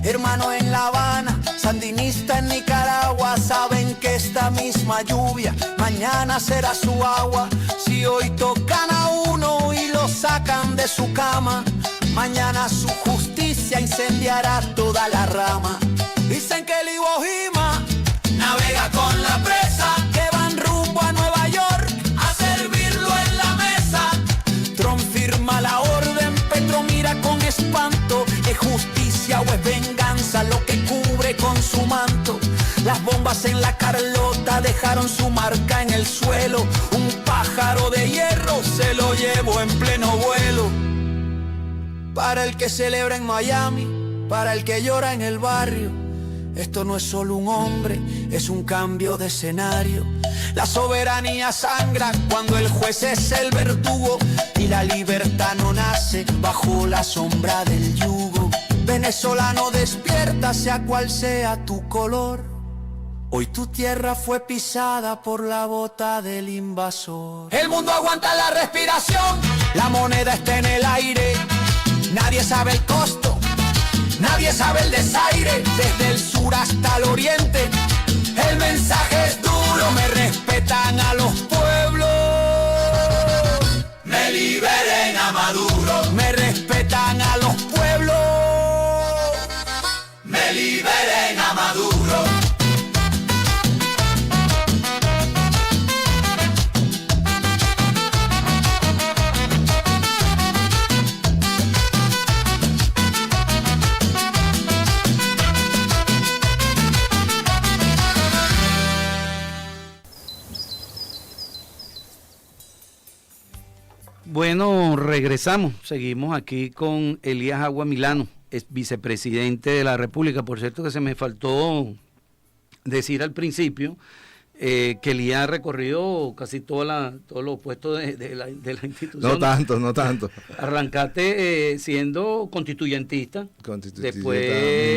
Hermano en La Habana, sandinista en Nicaragua, saben que esta misma lluvia mañana será su agua. Si hoy tocan a uno y lo sacan de su cama, mañana su justicia incendiará toda la rama. Dicen que el Iwo Jima navega con la presa, que van rumbo a Nueva York a servirlo en la mesa. Trump firma la orden, Petro mira con espanto. ¿Es justicia o es venganza lo que cubre con su manto? Las bombas en la Carlota dejaron su marca en el suelo. Un pájaro de hierro se lo llevó en pleno vuelo. Para el que celebra en Miami, para el que llora en el barrio, esto no es solo un hombre, es un cambio de escenario. La soberanía sangra cuando el juez es el verdugo y la libertad no nace bajo la sombra del yugo. Venezolano, despierta, sea cual sea tu color. Hoy tu tierra fue pisada por la bota del invasor. El mundo aguanta la respiración, la moneda está en el aire. Nadie sabe el costo, nadie sabe el desaire. Desde el sur hasta el oriente, el mensaje es duro. Me respetan a los pueblos, me liberen a Maduro. Me respetan a los pueblos, me liberen a Maduro. Bueno, regresamos. Seguimos aquí con Elías Agua Milano, es vicepresidente de la República. Por cierto que se me faltó decir al principio que Elías ha recorrido casi todos los puestos de la institución. No tanto. Arrancaste siendo constituyentista, después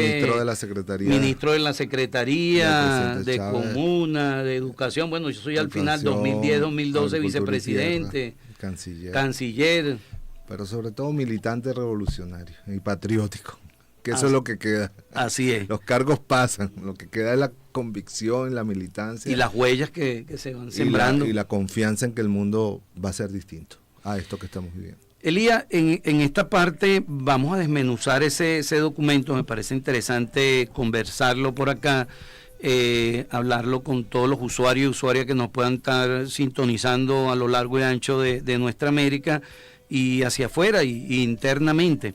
ministro de la Secretaría. Ministro de la Secretaría de Chávez, Comuna, de Educación. Bueno, yo soy al final 2010-2012 vicepresidente. Canciller. Pero sobre todo militante revolucionario y patriótico, que eso es lo que queda. Así es. Los cargos pasan, lo que queda es la convicción, la militancia. Y las huellas que se van sembrando. Y la confianza en que el mundo va a ser distinto a esto que estamos viviendo. Elías, en esta parte vamos a desmenuzar ese documento. Me parece interesante conversarlo por acá. Hablarlo con todos los usuarios y usuarias que nos puedan estar sintonizando a lo largo y ancho de nuestra América y hacia afuera y internamente.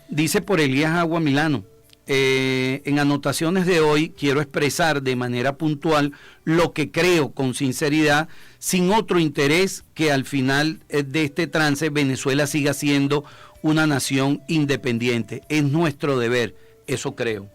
Dice por Elías Agua Milano, en anotaciones de hoy quiero expresar de manera puntual lo que creo con sinceridad, sin otro interés que al final de este trance Venezuela siga siendo una nación independiente. Es nuestro deber, eso creo.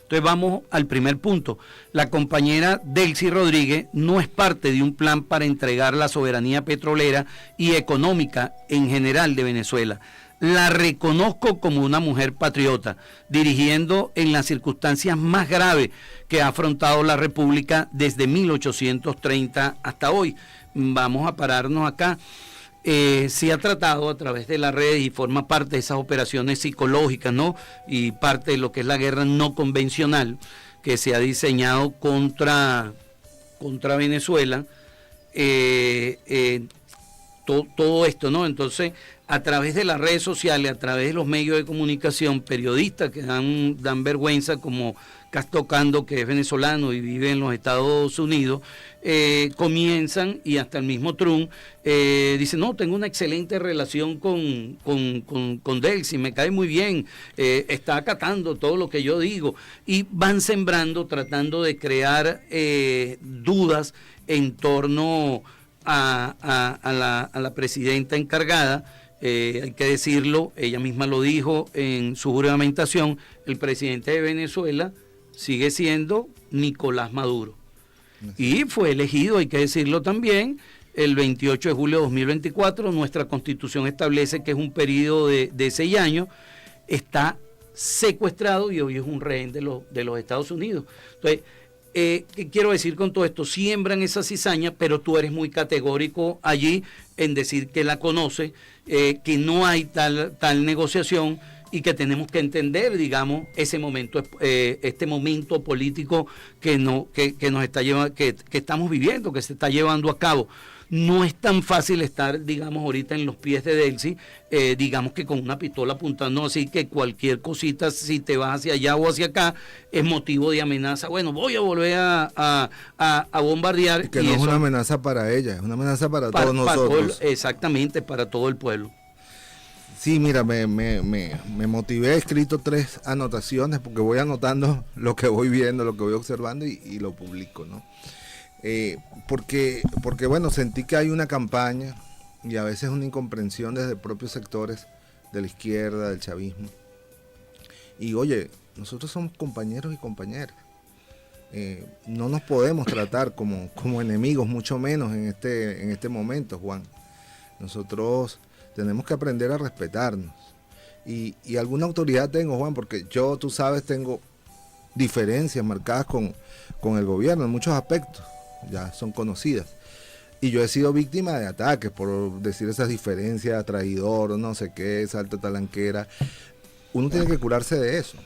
Entonces vamos al primer punto. La compañera Delcy Rodríguez no es parte de un plan para entregar la soberanía petrolera y económica en general de Venezuela. La reconozco como una mujer patriota, dirigiendo en las circunstancias más graves que ha afrontado la República desde 1830 hasta hoy. Vamos a pararnos acá. Se ha tratado a través de las redes y forma parte de esas operaciones psicológicas, ¿no? Y parte de lo que es la guerra no convencional que se ha diseñado contra Venezuela. Todo esto, ¿no? Entonces, a través de las redes sociales, a través de los medios de comunicación, periodistas que dan vergüenza, como Castocando, que es venezolano y vive en los Estados Unidos, comienzan, y hasta el mismo Trump dice, no, tengo una excelente relación con Delcy, me cae muy bien, está acatando todo lo que yo digo, y van sembrando, tratando de crear dudas en torno a la presidenta encargada. Hay que decirlo, ella misma lo dijo en su juramentación, el presidente de Venezuela sigue siendo Nicolás Maduro. Y fue elegido, hay que decirlo también, el 28 de julio de 2024. Nuestra Constitución establece que es un periodo de 6 años. Está secuestrado y hoy es un rehén de los Estados Unidos. Entonces, ¿qué quiero decir con todo esto? Siembran esa cizaña, pero tú eres muy categórico allí en decir que la conoce, que no hay tal negociación y que tenemos que entender, digamos, ese momento, este momento político que nos está llevando, que estamos viviendo, que se está llevando a cabo. No es tan fácil estar, digamos, ahorita en los pies de Delcy, digamos que con una pistola apuntando, así que cualquier cosita, si te vas hacia allá o hacia acá, es motivo de amenaza. Bueno, voy a volver a bombardear. Que no es una amenaza para ella, es una amenaza para todos nosotros. Exactamente, para todo el pueblo. Sí, mira, me motivé, he escrito 3 anotaciones, porque voy anotando lo que voy viendo, lo que voy observando y lo publico, ¿no? Porque bueno, sentí que hay una campaña y a veces una incomprensión desde propios sectores de la izquierda, del chavismo. Y oye, nosotros somos compañeros y compañeras. No nos podemos tratar como enemigos, mucho menos en este momento, Juan. Nosotros tenemos que aprender a respetarnos. Y alguna autoridad tengo, Juan, porque yo, tú sabes, tengo diferencias marcadas con el gobierno en muchos aspectos. Ya son conocidas. Y yo he sido víctima de ataques por decir esas diferencias, traidor, no sé qué, salto talanquera. Uno tiene que curarse de eso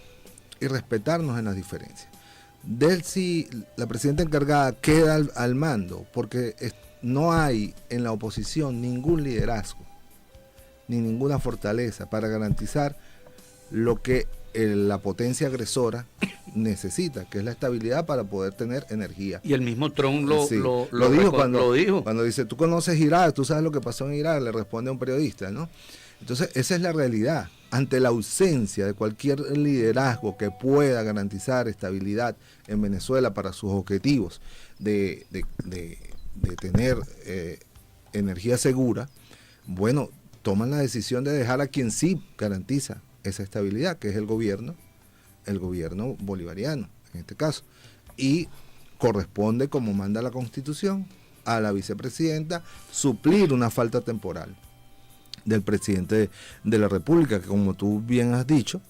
y respetarnos en las diferencias. Delcy, la presidenta encargada, queda al mando porque no hay en la oposición ningún liderazgo ni ninguna fortaleza para garantizar lo que la potencia agresora necesita, que es la estabilidad para poder tener energía. Y el mismo Trump lo dijo cuando dice, tú conoces Irak, tú sabes lo que pasó en Irak, le responde a un periodista, ¿no? Entonces, esa es la realidad. Ante la ausencia de cualquier liderazgo que pueda garantizar estabilidad en Venezuela para sus objetivos de tener energía segura, bueno, toman la decisión de dejar a quien sí garantiza esa estabilidad, que es el gobierno bolivariano, en este caso. Y corresponde, como manda la Constitución, a la vicepresidenta suplir una falta temporal del presidente de la República, que como tú bien has dicho,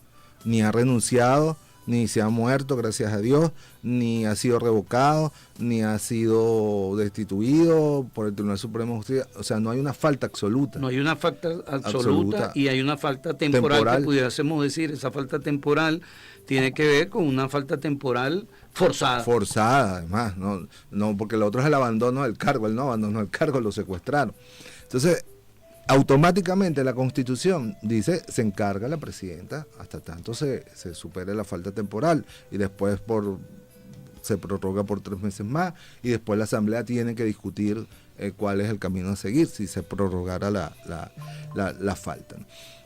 ni ha renunciado, ni se ha muerto, gracias a Dios, ni ha sido revocado, ni ha sido destituido por el Tribunal Supremo de Justicia. O sea, no hay una falta absoluta. No hay una falta absoluta y hay una falta temporal, que pudiésemos decir, esa falta temporal tiene que ver con una falta temporal forzada. Forzada, además, no porque lo otro es el abandono del cargo, él no abandonó el cargo, lo secuestraron. Entonces, automáticamente la Constitución dice, se encarga la presidenta hasta tanto se supere la falta temporal y después se prorroga por 3 meses más y después la Asamblea tiene que discutir cuál es el camino a seguir si se prorrogara la falta.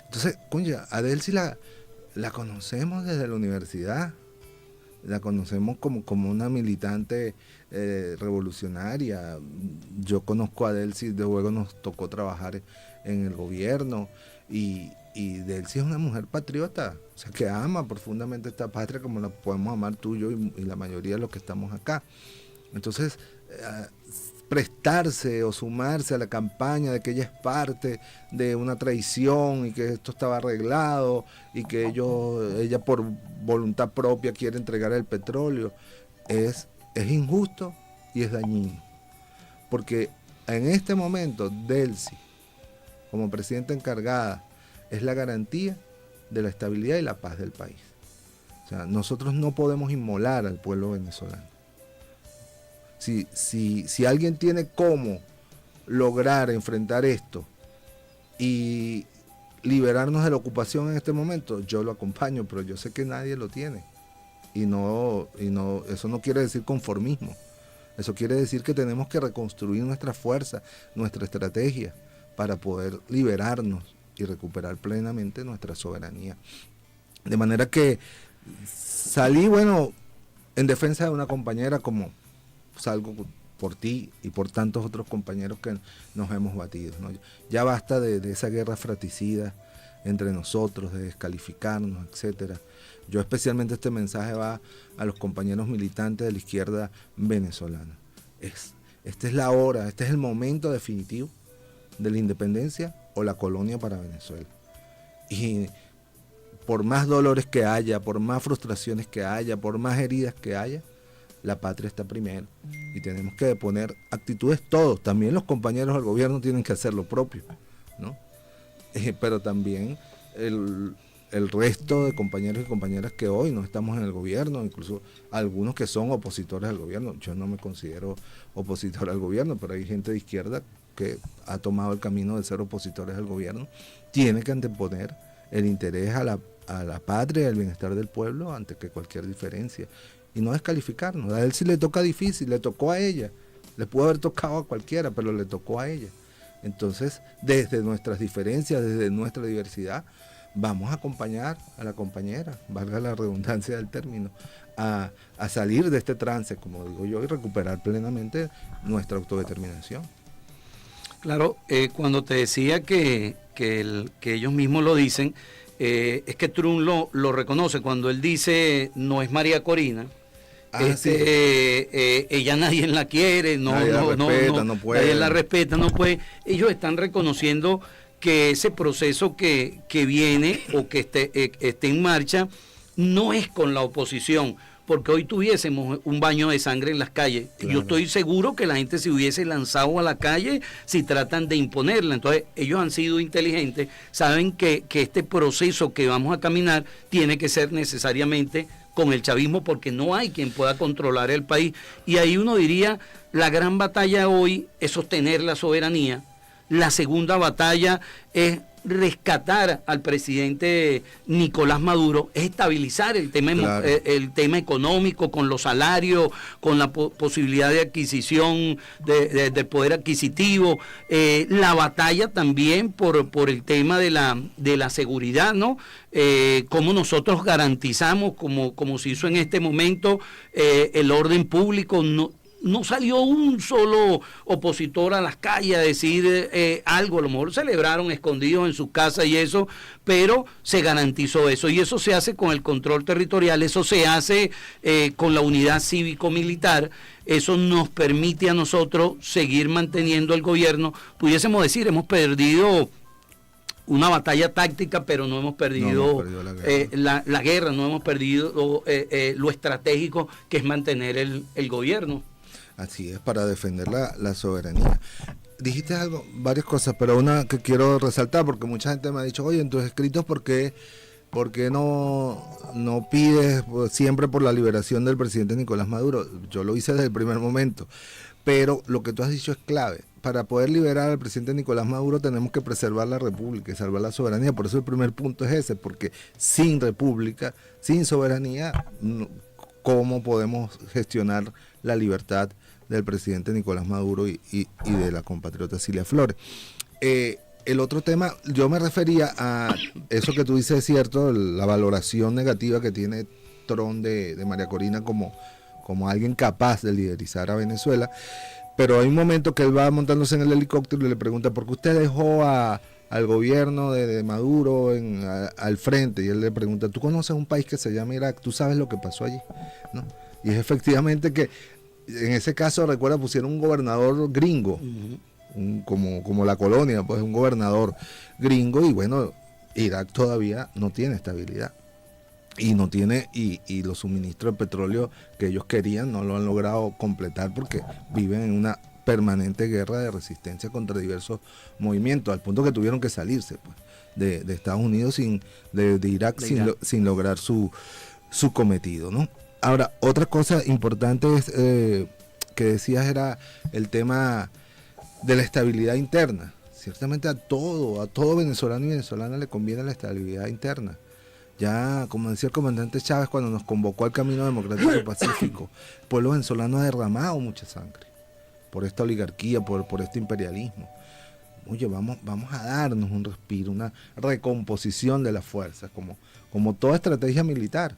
Entonces, coña, a Delcy la conocemos desde la universidad, la conocemos como una militante revolucionaria. Yo conozco a Delcy, de luego nos tocó trabajar en el gobierno y Delcy es una mujer patriota, o sea, que ama profundamente esta patria como la podemos amar tú, yo y la mayoría de los que estamos acá. Entonces, prestarse o sumarse a la campaña de que ella es parte de una traición y que esto estaba arreglado y que ella por voluntad propia quiere entregar el petróleo, es injusto y es dañino. Porque en este momento Delcy, como presidenta encargada, es la garantía de la estabilidad y la paz del país. O sea, nosotros no podemos inmolar al pueblo venezolano. Si alguien tiene cómo lograr enfrentar esto y liberarnos de la ocupación en este momento, yo lo acompaño, pero yo sé que nadie lo tiene. Y eso no quiere decir conformismo. Eso quiere decir que tenemos que reconstruir nuestra fuerza, nuestra estrategia, para poder liberarnos y recuperar plenamente nuestra soberanía. De manera que salí, en defensa de una compañera como salgo por ti y por tantos otros compañeros que nos hemos batido, ¿no? Ya basta de esa guerra fratricida entre nosotros, de descalificarnos, etcétera. Yo especialmente este mensaje va a los compañeros militantes de la izquierda venezolana. Esta es la hora, este es el momento definitivo de la independencia o la colonia para Venezuela. Y por más dolores que haya, por más frustraciones que haya, por más heridas que haya, la patria está primero y tenemos que poner actitudes todos, también los compañeros del gobierno tienen que hacer lo propio, ¿no? Pero también el resto de compañeros y compañeras que hoy no estamos en el gobierno, incluso algunos que son opositores al gobierno. Yo no me considero opositor al gobierno, pero hay gente de izquierda que ha tomado el camino de ser opositores al gobierno, tiene que anteponer el interés a la patria y al bienestar del pueblo ante que cualquier diferencia. Y no descalificarnos. A él sí le toca difícil, le tocó a ella. Le pudo haber tocado a cualquiera, pero le tocó a ella. Entonces, desde nuestras diferencias, desde nuestra diversidad, vamos a acompañar a la compañera, valga la redundancia del término, a salir de este trance, como digo yo, y recuperar plenamente nuestra autodeterminación. Claro, cuando te decía que ellos mismos lo dicen, es que Trump lo reconoce. Cuando él dice no es María Corina, ella nadie la quiere, nadie la respeta, no puede. Ellos están reconociendo que ese proceso que viene o que esté en marcha no es con la oposición, porque hoy tuviésemos un baño de sangre en las calles. Claro. Yo estoy seguro que la gente se hubiese lanzado a la calle si tratan de imponerla. Entonces ellos han sido inteligentes, saben que este proceso que vamos a caminar tiene que ser necesariamente con el chavismo, porque no hay quien pueda controlar el país. Y ahí uno diría, la gran batalla hoy es sostener la soberanía. La segunda batalla es rescatar al presidente Nicolás Maduro, es estabilizar el tema económico, con los salarios, con la posibilidad de adquisición de poder adquisitivo, la batalla también por el tema de la seguridad, ¿no? Cómo nosotros garantizamos, como se hizo en este momento, el orden público, no salió un solo opositor a las calles a decir algo, a lo mejor celebraron escondidos en sus casas y eso, pero se garantizó eso, y eso se hace con el control territorial, eso se hace con la unidad cívico-militar, eso nos permite a nosotros seguir manteniendo el gobierno. Pudiésemos decir, hemos perdido una batalla táctica, pero no hemos perdido, la guerra, no hemos perdido lo estratégico que es mantener el gobierno. Así es, para defender la soberanía. Dijiste algo, varias cosas, pero una que quiero resaltar, porque mucha gente me ha dicho, oye, en tus escritos, ¿por qué no pides siempre por la liberación del presidente Nicolás Maduro? Yo lo hice desde el primer momento, pero lo que tú has dicho es clave. Para poder liberar al presidente Nicolás Maduro tenemos que preservar la república y salvar la soberanía. Por eso el primer punto es ese, porque sin república, sin soberanía, ¿cómo podemos gestionar la libertad del presidente Nicolás Maduro y de la compatriota Cilia Flores? El otro tema, yo me refería a eso que tú dices, es cierto, la valoración negativa que tiene Trump de María Corina como alguien capaz de liderizar a Venezuela. Pero hay un momento que él va montándose en el helicóptero y le pregunta, ¿por qué usted dejó al gobierno de Maduro al frente? Y él le pregunta, ¿tú conoces un país que se llama Irak? ¿Tú sabes lo que pasó allí? ¿No? Y es efectivamente que en ese caso, recuerda, pusieron un gobernador gringo, como la colonia, pues un gobernador gringo, y bueno, Irak todavía no tiene estabilidad. Y no tiene, y los suministros de petróleo que ellos querían no lo han logrado completar porque viven en una permanente guerra de resistencia contra diversos movimientos, al punto que tuvieron que salirse pues, de Estados Unidos, de Irak, sin lograr su cometido, ¿no? Ahora, otra cosa importante es que decías era el tema de la estabilidad interna. Ciertamente a todo venezolano y venezolana le conviene la estabilidad interna. Ya, como decía el comandante Chávez cuando nos convocó al camino democrático y pacífico, el pueblo venezolano ha derramado mucha sangre por esta oligarquía, por este imperialismo. Oye, vamos a darnos un respiro, una recomposición de las fuerzas, como toda estrategia militar.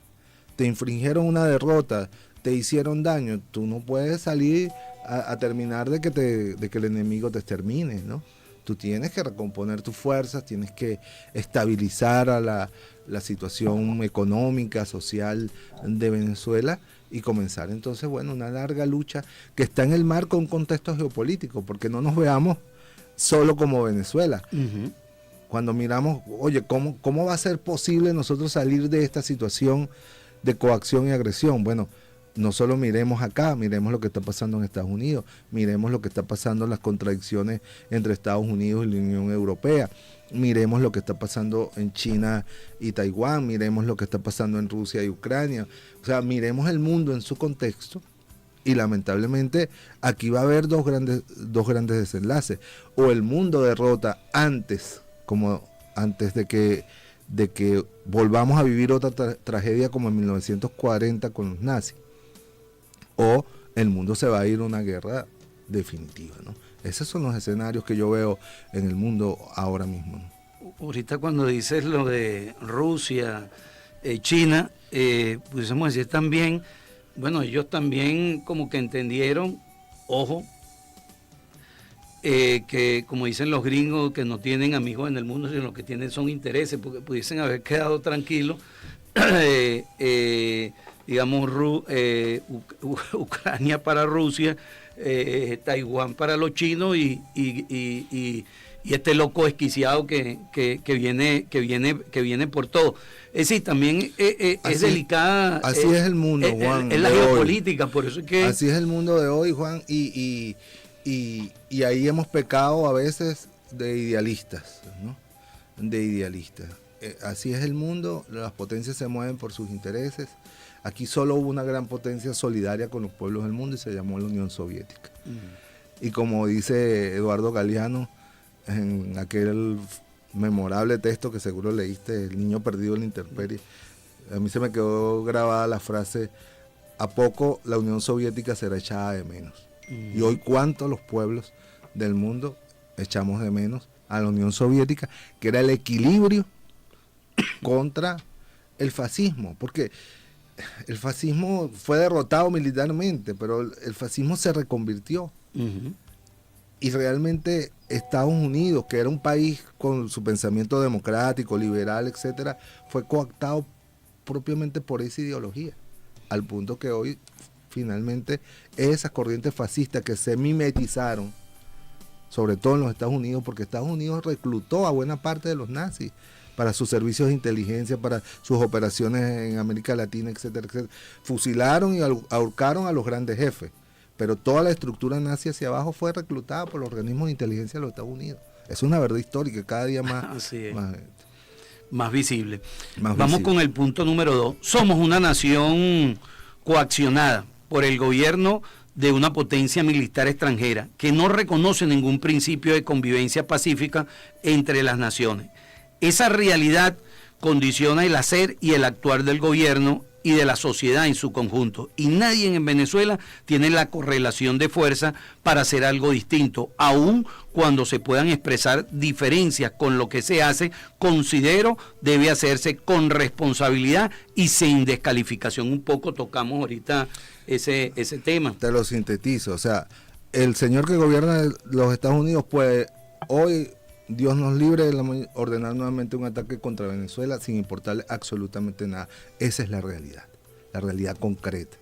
Te infringieron una derrota, te hicieron daño, tú no puedes salir a terminar de que el enemigo te extermine, ¿no? Tú tienes que recomponer tus fuerzas, tienes que estabilizar a la situación económica, social de Venezuela y comenzar entonces, bueno, una larga lucha que está en el marco de un contexto geopolítico, porque no nos veamos solo como Venezuela. Uh-huh. Cuando miramos, oye, ¿cómo va a ser posible nosotros salir de esta situación de coacción y agresión? Bueno, no solo miremos acá, miremos lo que está pasando en Estados Unidos, miremos lo que está pasando en las contradicciones entre Estados Unidos y la Unión Europea, miremos lo que está pasando en China y Taiwán, miremos lo que está pasando en Rusia y Ucrania. O sea, miremos el mundo en su contexto y lamentablemente aquí va a haber dos grandes desenlaces. O el mundo derrota antes de que volvamos a vivir otra tragedia como en 1940 con los nazis, o el mundo se va a ir a una guerra definitiva, ¿no? Esos son los escenarios que yo veo en el mundo ahora mismo, ¿no? Ahorita cuando dices lo de Rusia, China, pudiésemos decir también, bueno, ellos también como que entendieron, ojo, que como dicen los gringos, que no tienen amigos en el mundo, sino lo que tienen son intereses, porque pudiesen haber quedado tranquilos, digamos, Ucrania para Rusia, Taiwán para los chinos y este loco desquiciado que viene por todo. Es decir, también es delicada. Así es el mundo, Juan. Es la geopolítica, por eso es que. Así es el mundo de hoy, Juan, y ahí hemos pecado a veces de idealistas, ¿no? De idealistas. Así es el mundo, las potencias se mueven por sus intereses. Aquí solo hubo una gran potencia solidaria con los pueblos del mundo y se llamó la Unión Soviética. Y como dice Eduardo Galeano, en aquel memorable texto que seguro leíste, El niño perdido en la intemperie, a mí se me quedó grabada la frase, a poco la Unión Soviética será echada de menos. Y hoy cuántos los pueblos del mundo echamos de menos a la Unión Soviética, que era el equilibrio contra el fascismo, porque el fascismo fue derrotado militarmente, pero el fascismo se reconvirtió. Y realmente Estados Unidos, que era un país con su pensamiento democrático, liberal, etcétera, fue cooptado propiamente por esa ideología, al punto que hoy finalmente esas corrientes fascistas que se mimetizaron, sobre todo en los Estados Unidos, porque Estados Unidos reclutó a buena parte de los nazis para sus servicios de inteligencia, para sus operaciones en América Latina, etcétera, etcétera. Fusilaron y ahorcaron a los grandes jefes, pero toda la estructura nazi hacia abajo fue reclutada por los organismos de inteligencia de los Estados Unidos. Es una verdad histórica, cada día más visible. Vamos con el punto número 2. Somos una nación coaccionada por el gobierno de una potencia militar extranjera que no reconoce ningún principio de convivencia pacífica entre las naciones. Esa realidad condiciona el hacer y el actuar del gobierno y de la sociedad en su conjunto. Y nadie en Venezuela tiene la correlación de fuerza para hacer algo distinto, aun cuando se puedan expresar diferencias con lo que se hace, considero debe hacerse con responsabilidad y sin descalificación. Un poco tocamos ahorita ese tema. Te lo sintetizo, o sea, el señor que gobierna los Estados Unidos puede hoy, Dios nos libre, de ordenar nuevamente un ataque contra Venezuela sin importarle absolutamente nada. Esa es la realidad concreta.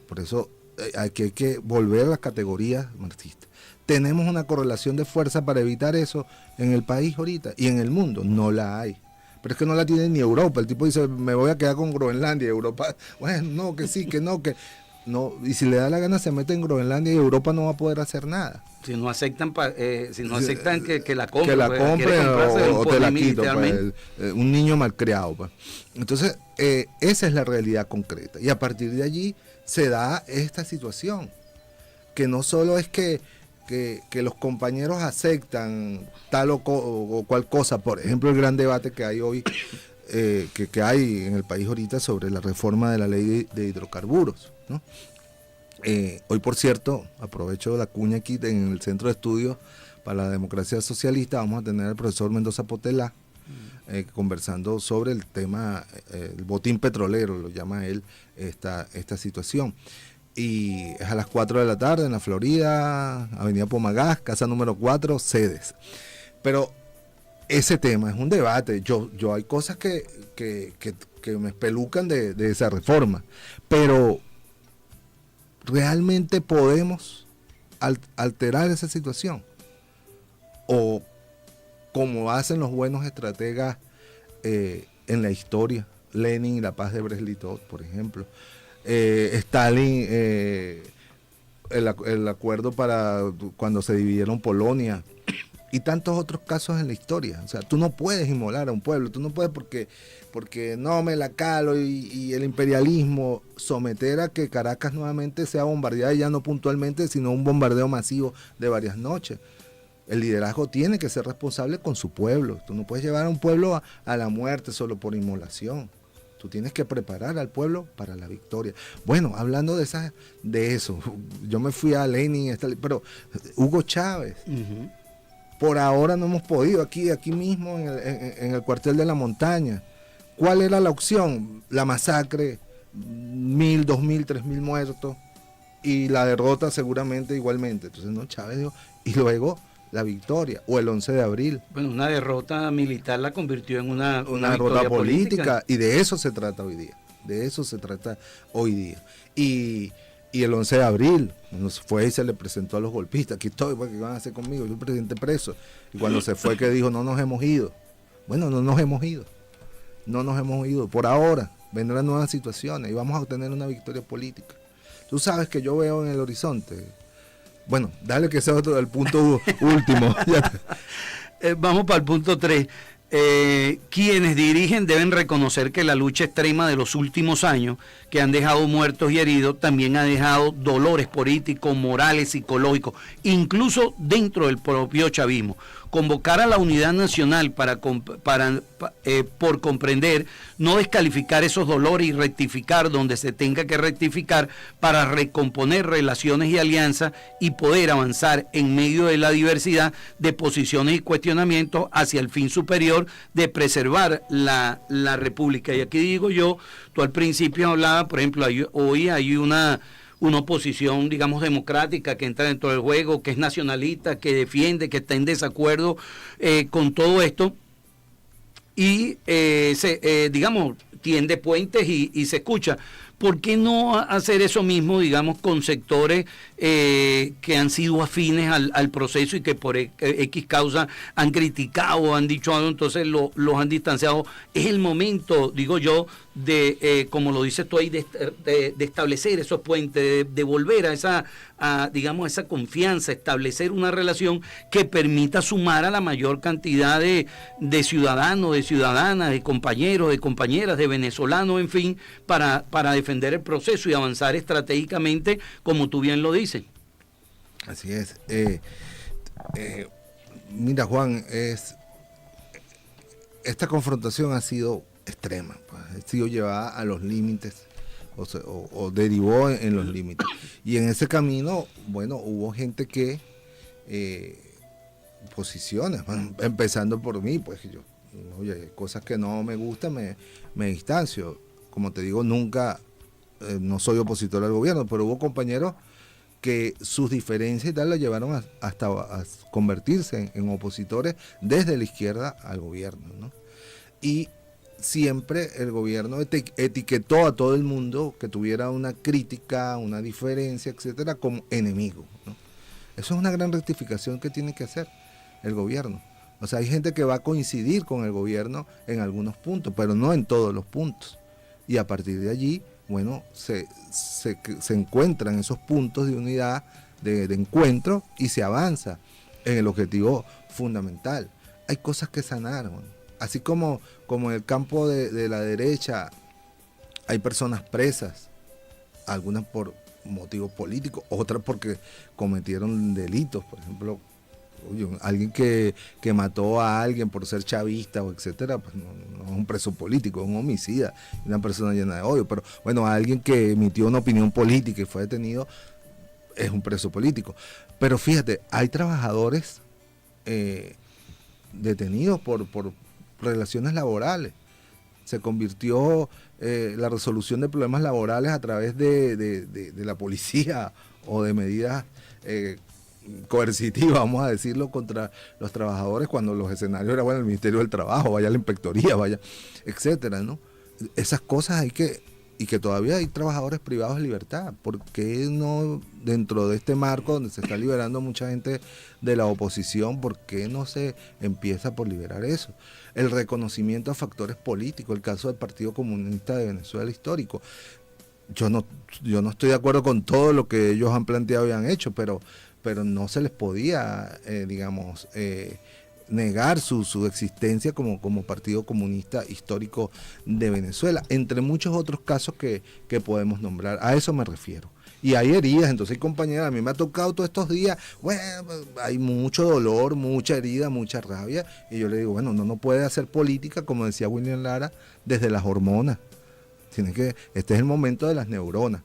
Por eso aquí hay que volver a las categorías marxistas. Tenemos una correlación de fuerza para evitar eso en el país ahorita y en el mundo. No la hay. Pero es que no la tiene ni Europa. El tipo dice, me voy a quedar con Groenlandia. Europa, bueno, no, que sí, que no, que... No, y si le da la gana se mete en Groenlandia y Europa no va a poder hacer nada. Si no aceptan que la compren. Que la compren o te la quito, pues, un niño malcriado. Pues. Entonces, esa es la realidad concreta. Y a partir de allí se da esta situación. Que no solo es que los compañeros aceptan tal o cual cosa. Por ejemplo, el gran debate que hay hoy, que hay en el país ahorita sobre la reforma de la ley de hidrocarburos, ¿no? Hoy, por cierto, aprovecho la cuña aquí en el Centro de Estudios para la Democracia Socialista, vamos a tener al profesor Mendoza Potelá conversando sobre el tema, el botín petrolero, lo llama él, esta situación. Y es a las 4 de la tarde en la Florida, Avenida Pomagás, casa número 4, sedes. Pero ese tema es un debate. Yo hay cosas que me espelucan de esa reforma, pero ¿realmente podemos alterar esa situación? O como hacen los buenos estrategas en la historia, Lenin y la paz de Brest-Litov, por ejemplo, Stalin, el acuerdo para cuando se dividieron Polonia, y tantos otros casos en la historia. O sea, tú no puedes inmolar a un pueblo, tú no puedes porque no me la calo y el imperialismo someter a que Caracas nuevamente sea bombardeada, y ya no puntualmente, sino un bombardeo masivo de varias noches. El liderazgo tiene que ser responsable con su pueblo. Tú no puedes llevar a un pueblo a la muerte solo por inmolación. Tú tienes que preparar al pueblo para la victoria. Bueno, hablando de eso, yo me fui a Lenin, pero Hugo Chávez, por ahora no hemos podido, aquí mismo en el cuartel de la montaña. ¿Cuál era la opción? La masacre, 1.000, 2.000, 3.000 muertos, y la derrota seguramente igualmente. Entonces, no, Chávez dijo, y luego la victoria, o el 11 de abril. Bueno, una derrota militar la convirtió en una derrota política, y de eso se trata hoy día. De eso se trata hoy día. Y el 11 de abril, cuando se fue y se le presentó a los golpistas, aquí estoy, ¿qué van a hacer conmigo? Yo el presidente preso. Y cuando se fue, que dijo, no nos hemos ido. Bueno, no nos hemos ido. No nos hemos ido. Por ahora vendrán nuevas situaciones y vamos a obtener una victoria política. Tú sabes que yo veo en el horizonte. Bueno, dale que sea otro el punto último. Vamos para el punto 3. Quienes dirigen deben reconocer que la lucha extrema de los últimos años, que han dejado muertos y heridos, también ha dejado dolores políticos, morales, psicológicos, incluso dentro del propio chavismo, convocar a la unidad nacional por comprender, no descalificar esos dolores y rectificar donde se tenga que rectificar para recomponer relaciones y alianzas y poder avanzar en medio de la diversidad de posiciones y cuestionamientos hacia el fin superior de preservar la República. Y aquí digo yo, tú al principio hablabas, por ejemplo, hoy hay una oposición, digamos, democrática que entra dentro del juego, que es nacionalista, que defiende, que está en desacuerdo con todo esto y, digamos, tiende puentes y se escucha. ¿Por qué no hacer eso mismo, digamos, con sectores que han sido afines al proceso y que por X causa han criticado, han dicho algo, entonces los han distanciado? Es el momento, digo yo, de, como lo dices tú ahí, de establecer esos puentes, de volver a esa confianza, establecer una relación que permita sumar a la mayor cantidad de ciudadanos, de ciudadanas, de compañeros, de compañeras, de venezolanos, en fin, para defender el proceso y avanzar estratégicamente, como tú bien lo dices. Así es. Mira, Juan, esta confrontación ha sido extrema, pues, ha sido llevada a los límites o derivó en los límites. Y en ese camino, bueno, hubo gente que posiciones, bueno, empezando por mí, pues yo, oye, cosas que no me gustan, me distancio. Como te digo, nunca, no soy opositor al gobierno, pero hubo compañeros que sus diferencias y tal la llevaron hasta a convertirse en opositores desde la izquierda al gobierno, ¿no? Y siempre el gobierno etiquetó a todo el mundo que tuviera una crítica, una diferencia, etcétera, como enemigo, ¿no? Eso es una gran rectificación que tiene que hacer el gobierno. O sea, hay gente que va a coincidir con el gobierno en algunos puntos, pero no en todos los puntos. Y a partir de allí, bueno, se encuentran esos puntos de unidad, de encuentro, y se avanza en el objetivo fundamental. Hay cosas que sanar, bueno. Así como en el campo de la derecha hay personas presas, algunas por motivos políticos, otras porque cometieron delitos, por ejemplo, alguien que mató a alguien por ser chavista o etcétera, pues no es un preso político, es un homicida, una persona llena de odio. Pero bueno, alguien que emitió una opinión política y fue detenido es un preso político. Pero fíjate, hay trabajadores detenidos por relaciones laborales. Se convirtió la resolución de problemas laborales a través de la policía o de medidas coercitiva, vamos a decirlo, contra los trabajadores, cuando los escenarios eran, bueno, el Ministerio del Trabajo, vaya la inspectoría, vaya, etcétera, ¿no? Esas cosas hay que, y que todavía hay trabajadores privados de libertad. ¿Por qué no, dentro de este marco donde se está liberando mucha gente de la oposición, por qué no se empieza por liberar eso? El reconocimiento a factores políticos, el caso del Partido Comunista de Venezuela histórico. Yo no estoy de acuerdo con todo lo que ellos han planteado y han hecho, pero no se les podía, negar su existencia como Partido Comunista Histórico de Venezuela, entre muchos otros casos que podemos nombrar. A eso me refiero. Y hay heridas, entonces, compañera, a mí me ha tocado todos estos días, bueno, hay mucho dolor, mucha herida, mucha rabia, y yo le digo, bueno, no puede hacer política, como decía William Lara, desde las hormonas. Este es el momento de las neuronas.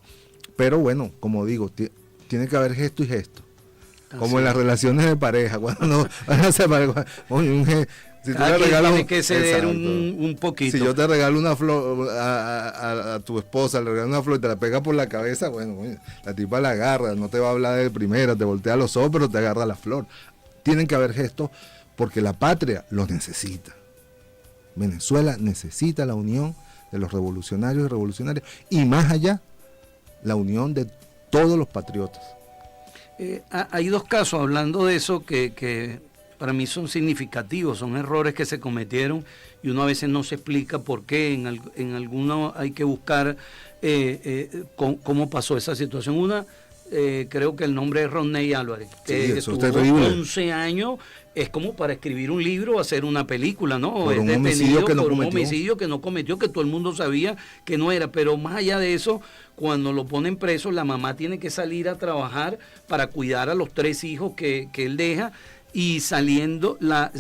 Pero bueno, como digo, tiene que haber gesto y gesto. Como en las relaciones de pareja, cuando no van a separar, si tú le regalas, tiene que ceder un poquito. Si yo te regalo una flor a tu esposa, le regalas una flor y te la pega por la cabeza, bueno, la tipa la agarra, no te va a hablar de primera, te voltea los ojos, pero te agarra la flor. Tienen que haber gestos porque la patria los necesita. Venezuela necesita la unión de los revolucionarios y revolucionarias, y más allá, la unión de todos los patriotas. Hay dos casos, hablando de eso, que para mí son significativos, son errores que se cometieron y uno a veces no se explica por qué, en alguno hay que buscar cómo pasó esa situación. Una, creo que el nombre es Rodney Álvarez, que tuvo 11 años, es como para escribir un libro o hacer una película, ¿no? Por un homicidio que no cometió, que todo el mundo sabía que no era, pero más allá de eso, cuando lo ponen preso, la mamá tiene que salir a trabajar para cuidar a los 3 hijos que él deja, y saliendo la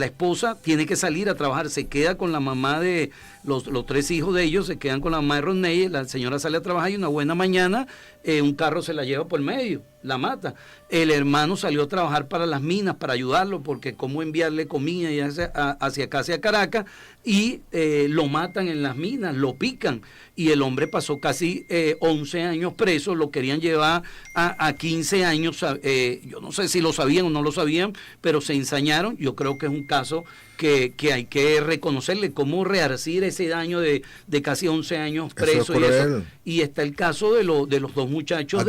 esposa tiene que salir a trabajar, se queda con la mamá de los 3 hijos de ellos, se quedan con la mamá de Rodney, la señora sale a trabajar y una buena mañana un carro se la lleva por medio, la mata. El hermano salió a trabajar para las minas para ayudarlo porque cómo enviarle comida y hacia acá, hacia Caracas, y lo matan en las minas, lo pican, y el hombre pasó casi 11 años preso, lo querían llevar a 15 años, yo no sé si lo sabían o no lo sabían, pero se ensañaron. Yo creo que es un caso que hay que reconocerle, cómo rearcir ese daño de casi 11 años preso. Y está el caso de los 2 muchachos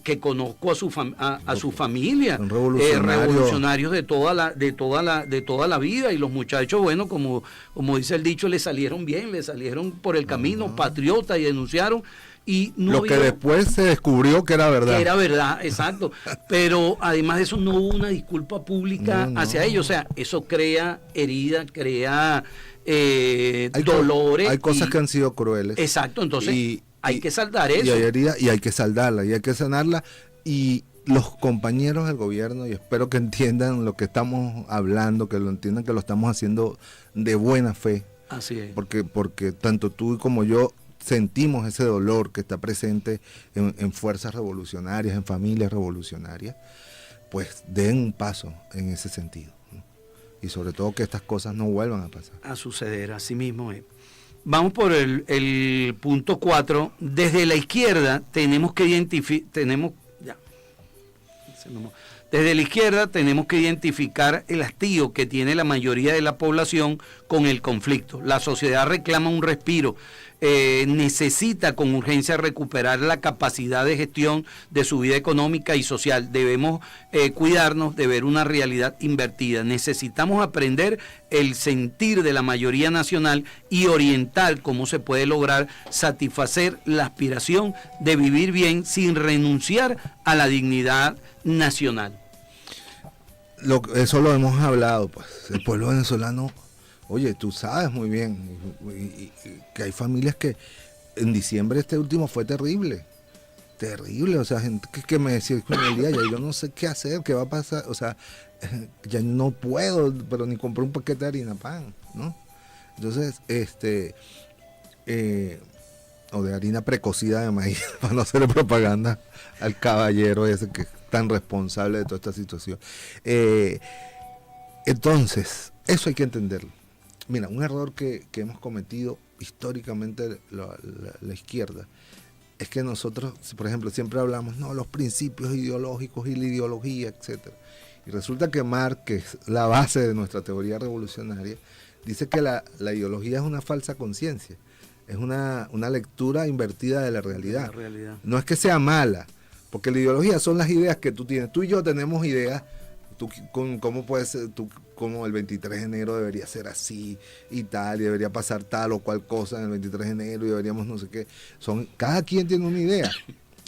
que conozco a su familia, revolucionarios de toda la vida, y los muchachos, bueno, como dice el dicho, le salieron bien, le salieron por el camino, patriotas, y denunciaron. Y no que después se descubrió que era verdad. Que era verdad, exacto. Pero además de eso no hubo una disculpa pública hacia ellos. O sea, eso crea heridas, crea dolores. Hay cosas que han sido crueles. Exacto, entonces hay que saldar eso. Y hay heridas y hay que saldarla, y hay que sanarla. Y los compañeros del gobierno, y espero que entiendan lo que estamos hablando, que lo entiendan, que lo estamos haciendo de buena fe. Así es. Porque tanto tú como yo sentimos ese dolor que está presente en fuerzas revolucionarias, en familias revolucionarias, pues den un paso en ese sentido, ¿no? Y sobre todo que estas cosas no vuelvan a pasar. A suceder, así mismo es. Vamos por el punto 4. Desde la izquierda tenemos que identificar el hastío que tiene la mayoría de la población con el conflicto. La sociedad reclama un respiro, necesita con urgencia recuperar la capacidad de gestión de su vida económica y social. Debemos cuidarnos de ver una realidad invertida. Necesitamos aprender el sentir de la mayoría nacional y orientar cómo se puede lograr satisfacer la aspiración de vivir bien sin renunciar a la dignidad nacional. Eso lo hemos hablado, pues. El pueblo venezolano, oye, tú sabes muy bien que hay familias que en diciembre último fue terrible, o sea, gente que me decía el día, ya yo no sé qué hacer, qué va a pasar, o sea, ya no puedo, pero ni compré un paquete de harina pan, ¿no? Entonces, o de harina precocida de maíz, para no hacerle propaganda al caballero ese que es tan responsable de toda esta situación. Entonces, eso hay que entenderlo. Mira, un error que hemos cometido históricamente la izquierda es que nosotros, por ejemplo, siempre hablamos, no, los principios ideológicos y la ideología, etcétera. Y resulta que Marx, que es la base de nuestra teoría revolucionaria, dice que la ideología es una falsa conciencia, es una lectura invertida de la realidad. No es que sea mala, porque la ideología son las ideas que tú tienes. Tú y yo tenemos ideas, cómo puede ser, como el 23 de enero debería ser así y tal, y debería pasar tal o cual cosa en el 23 de enero y deberíamos no sé qué. Cada quien tiene una idea.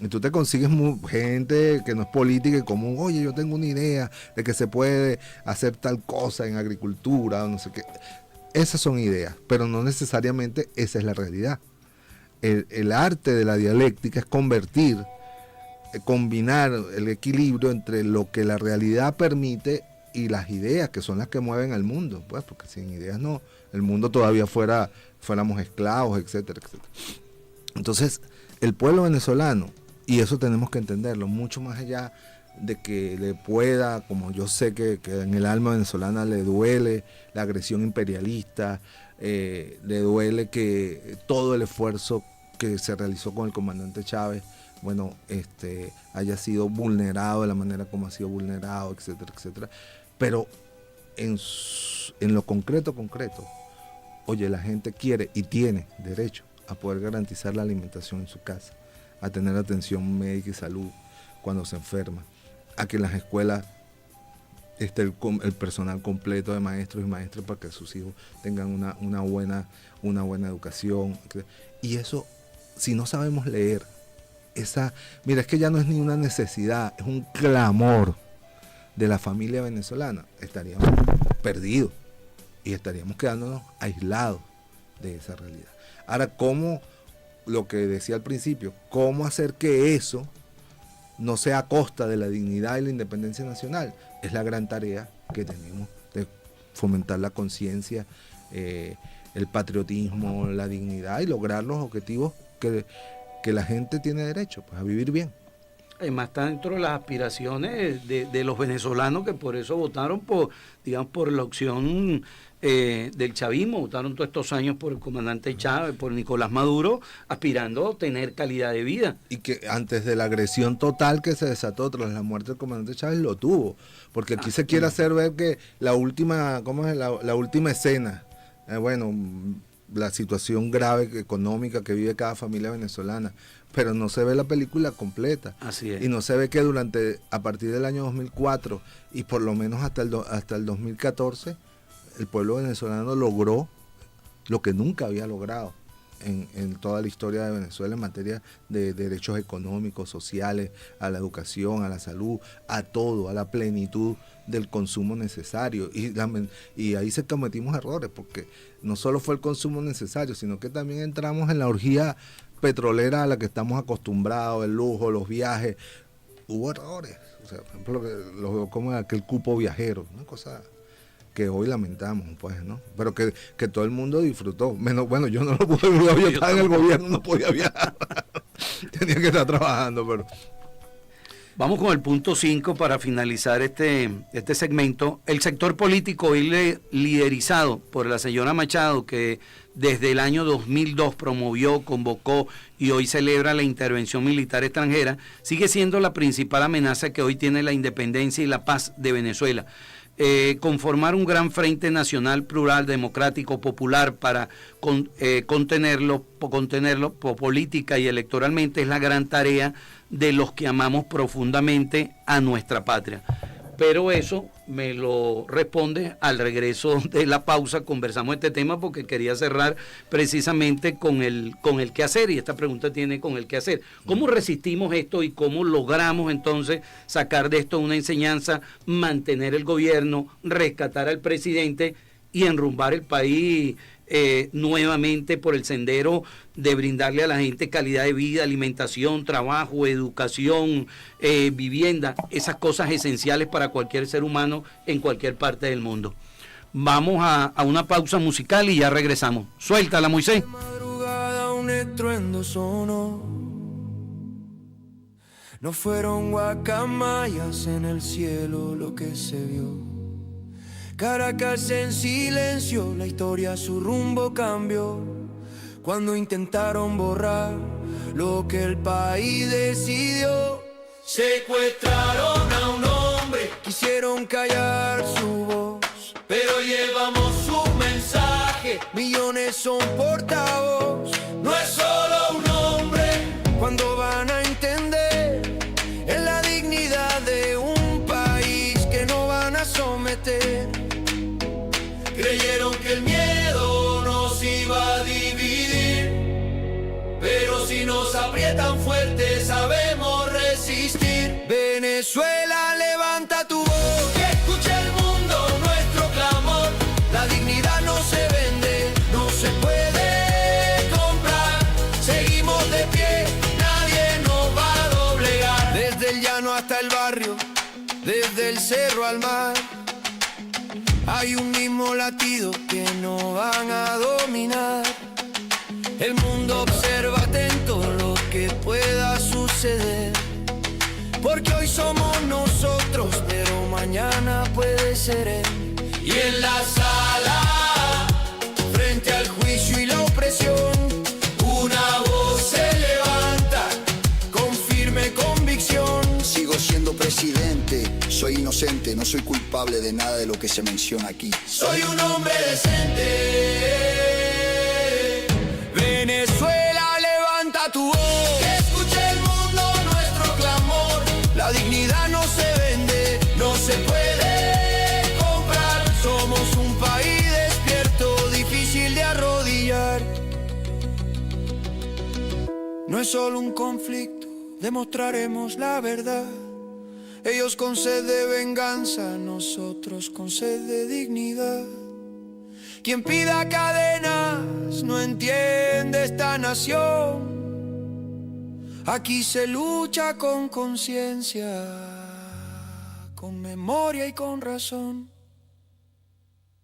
Y tú te consigues gente que no es política y común, oye, yo tengo una idea de que se puede hacer tal cosa en agricultura o no sé qué. Esas son ideas, pero no necesariamente esa es la realidad. El arte de la dialéctica es combinar el equilibrio entre lo que la realidad permite y las ideas, que son las que mueven al mundo, pues, porque sin ideas no, el mundo todavía fuéramos esclavos, etcétera, etcétera. Entonces, el pueblo venezolano, y eso tenemos que entenderlo, mucho más allá de que le pueda, como yo sé que en el alma venezolana le duele la agresión imperialista, le duele que todo el esfuerzo que se realizó con el comandante Chávez, bueno, haya sido vulnerado de la manera como ha sido vulnerado, etcétera, etcétera. Pero en lo concreto, oye, la gente quiere y tiene derecho a poder garantizar la alimentación en su casa, a tener atención médica y salud cuando se enferma, a que en las escuelas esté el personal completo de maestros y maestras para que sus hijos tengan una buena educación. Y eso, si no sabemos leer, mira, es que ya no es ni una necesidad, es un clamor de la familia venezolana, estaríamos perdidos y estaríamos quedándonos aislados de esa realidad. Ahora, ¿cómo, lo que decía al principio, cómo hacer que eso no sea a costa de la dignidad y la independencia nacional. Es la gran tarea que tenemos de fomentar la conciencia, el patriotismo, la dignidad y lograr los objetivos que la gente tiene derecho, pues, a vivir bien. Además está dentro de las aspiraciones de los venezolanos, que por eso votaron por la opción del chavismo, votaron todos estos años por el comandante Chávez, por Nicolás Maduro, aspirando a tener calidad de vida. Y que antes de la agresión total que se desató tras la muerte del comandante Chávez lo tuvo, porque aquí se quiere hacer ver que la última, la última escena, la situación grave económica que vive cada familia venezolana, pero no se ve la película completa. Así es. Y no se ve que a partir del año 2004 y por lo menos hasta el 2014, el pueblo venezolano logró lo que nunca había logrado en toda la historia de Venezuela en materia de derechos económicos, sociales, a la educación, a la salud, a todo, a la plenitud del consumo necesario. Y ahí se cometimos errores, porque no solo fue el consumo necesario, sino que también entramos en la orgía petrolera a la que estamos acostumbrados, el lujo, los viajes. Hubo errores, o sea, por ejemplo, como aquel cupo viajero, una cosa que hoy lamentamos, pues, ¿no? Pero que todo el mundo disfrutó. Menos, yo no lo pude, yo estaba en el gobierno, no podía viajar. Tenía que estar trabajando, pero... Vamos con el punto 5 para finalizar este segmento. El sector político hoy liderizado por la señora Machado, que desde el año 2002 promovió, convocó y hoy celebra la intervención militar extranjera, sigue siendo la principal amenaza que hoy tiene la independencia y la paz de Venezuela. Conformar un gran frente nacional, plural, democrático, popular para contenerlo política y electoralmente es la gran tarea de los que amamos profundamente a nuestra patria. Pero eso me lo responde al regreso de la pausa. Conversamos este tema porque quería cerrar precisamente con el quehacer, y esta pregunta tiene con el quehacer. ¿Cómo resistimos esto y cómo logramos entonces sacar de esto una enseñanza, mantener el gobierno, rescatar al presidente y enrumbar el país nuevamente por el sendero de brindarle a la gente calidad de vida, alimentación, trabajo, educación, vivienda, esas cosas esenciales para cualquier ser humano en cualquier parte del mundo? Vamos a una pausa musical y ya regresamos. Suéltala, Moisés. De madrugada un estruendo sonó. No fueron guacamayas en el cielo lo que se vio. Caracas en silencio, la historia su rumbo cambió. Cuando intentaron borrar lo que el país decidió. Secuestraron a un hombre, quisieron callar su voz, pero llevamos su mensaje, millones son portavoz. No es solo un hombre, cuando van a entender en la dignidad de un país que no van a someter. Creyeron que el miedo nos iba a dividir, pero si nos aprietan fuerte sabemos resistir. Venezuela, levanta tu voz, que escuche el mundo nuestro clamor. La dignidad no se vende, no se puede comprar. Seguimos de pie, nadie nos va a doblegar. Desde el llano hasta el barrio, desde el cerro al mar, hay un mismo latido que no van a dominar. El mundo observa atento lo que pueda suceder, porque hoy somos nosotros, pero mañana puede ser él. Y en la sala, frente al juicio y la opresión, una voz se levanta con firme convicción. Sigo siendo presidente, soy inocente, no soy culpable de nada de lo que se menciona aquí. Soy un hombre decente. Venezuela, levanta tu voz, que escuche el mundo nuestro clamor. La dignidad no se vende, no se puede comprar. Somos un país despierto, difícil de arrodillar. No es solo un conflicto, demostraremos la verdad. Ellos con sed de venganza, nosotros con sed de dignidad. Quien pida cadenas no entiende esta nación. Aquí se lucha con conciencia, con memoria y con razón.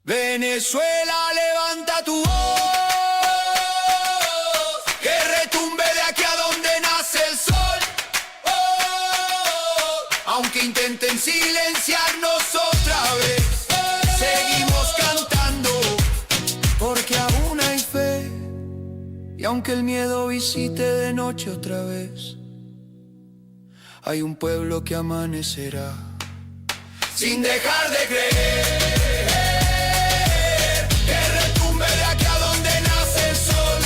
Venezuela, levanta tu voz, que retumbe de aquí a donde nace el sol. Aunque intenten silenciarnos otra vez, seguimos cantando, porque aún hay fe. Y aunque el miedo visite de noche otra vez, hay un pueblo que amanecerá sin dejar de creer. Que retumbe de aquí a donde nace el sol.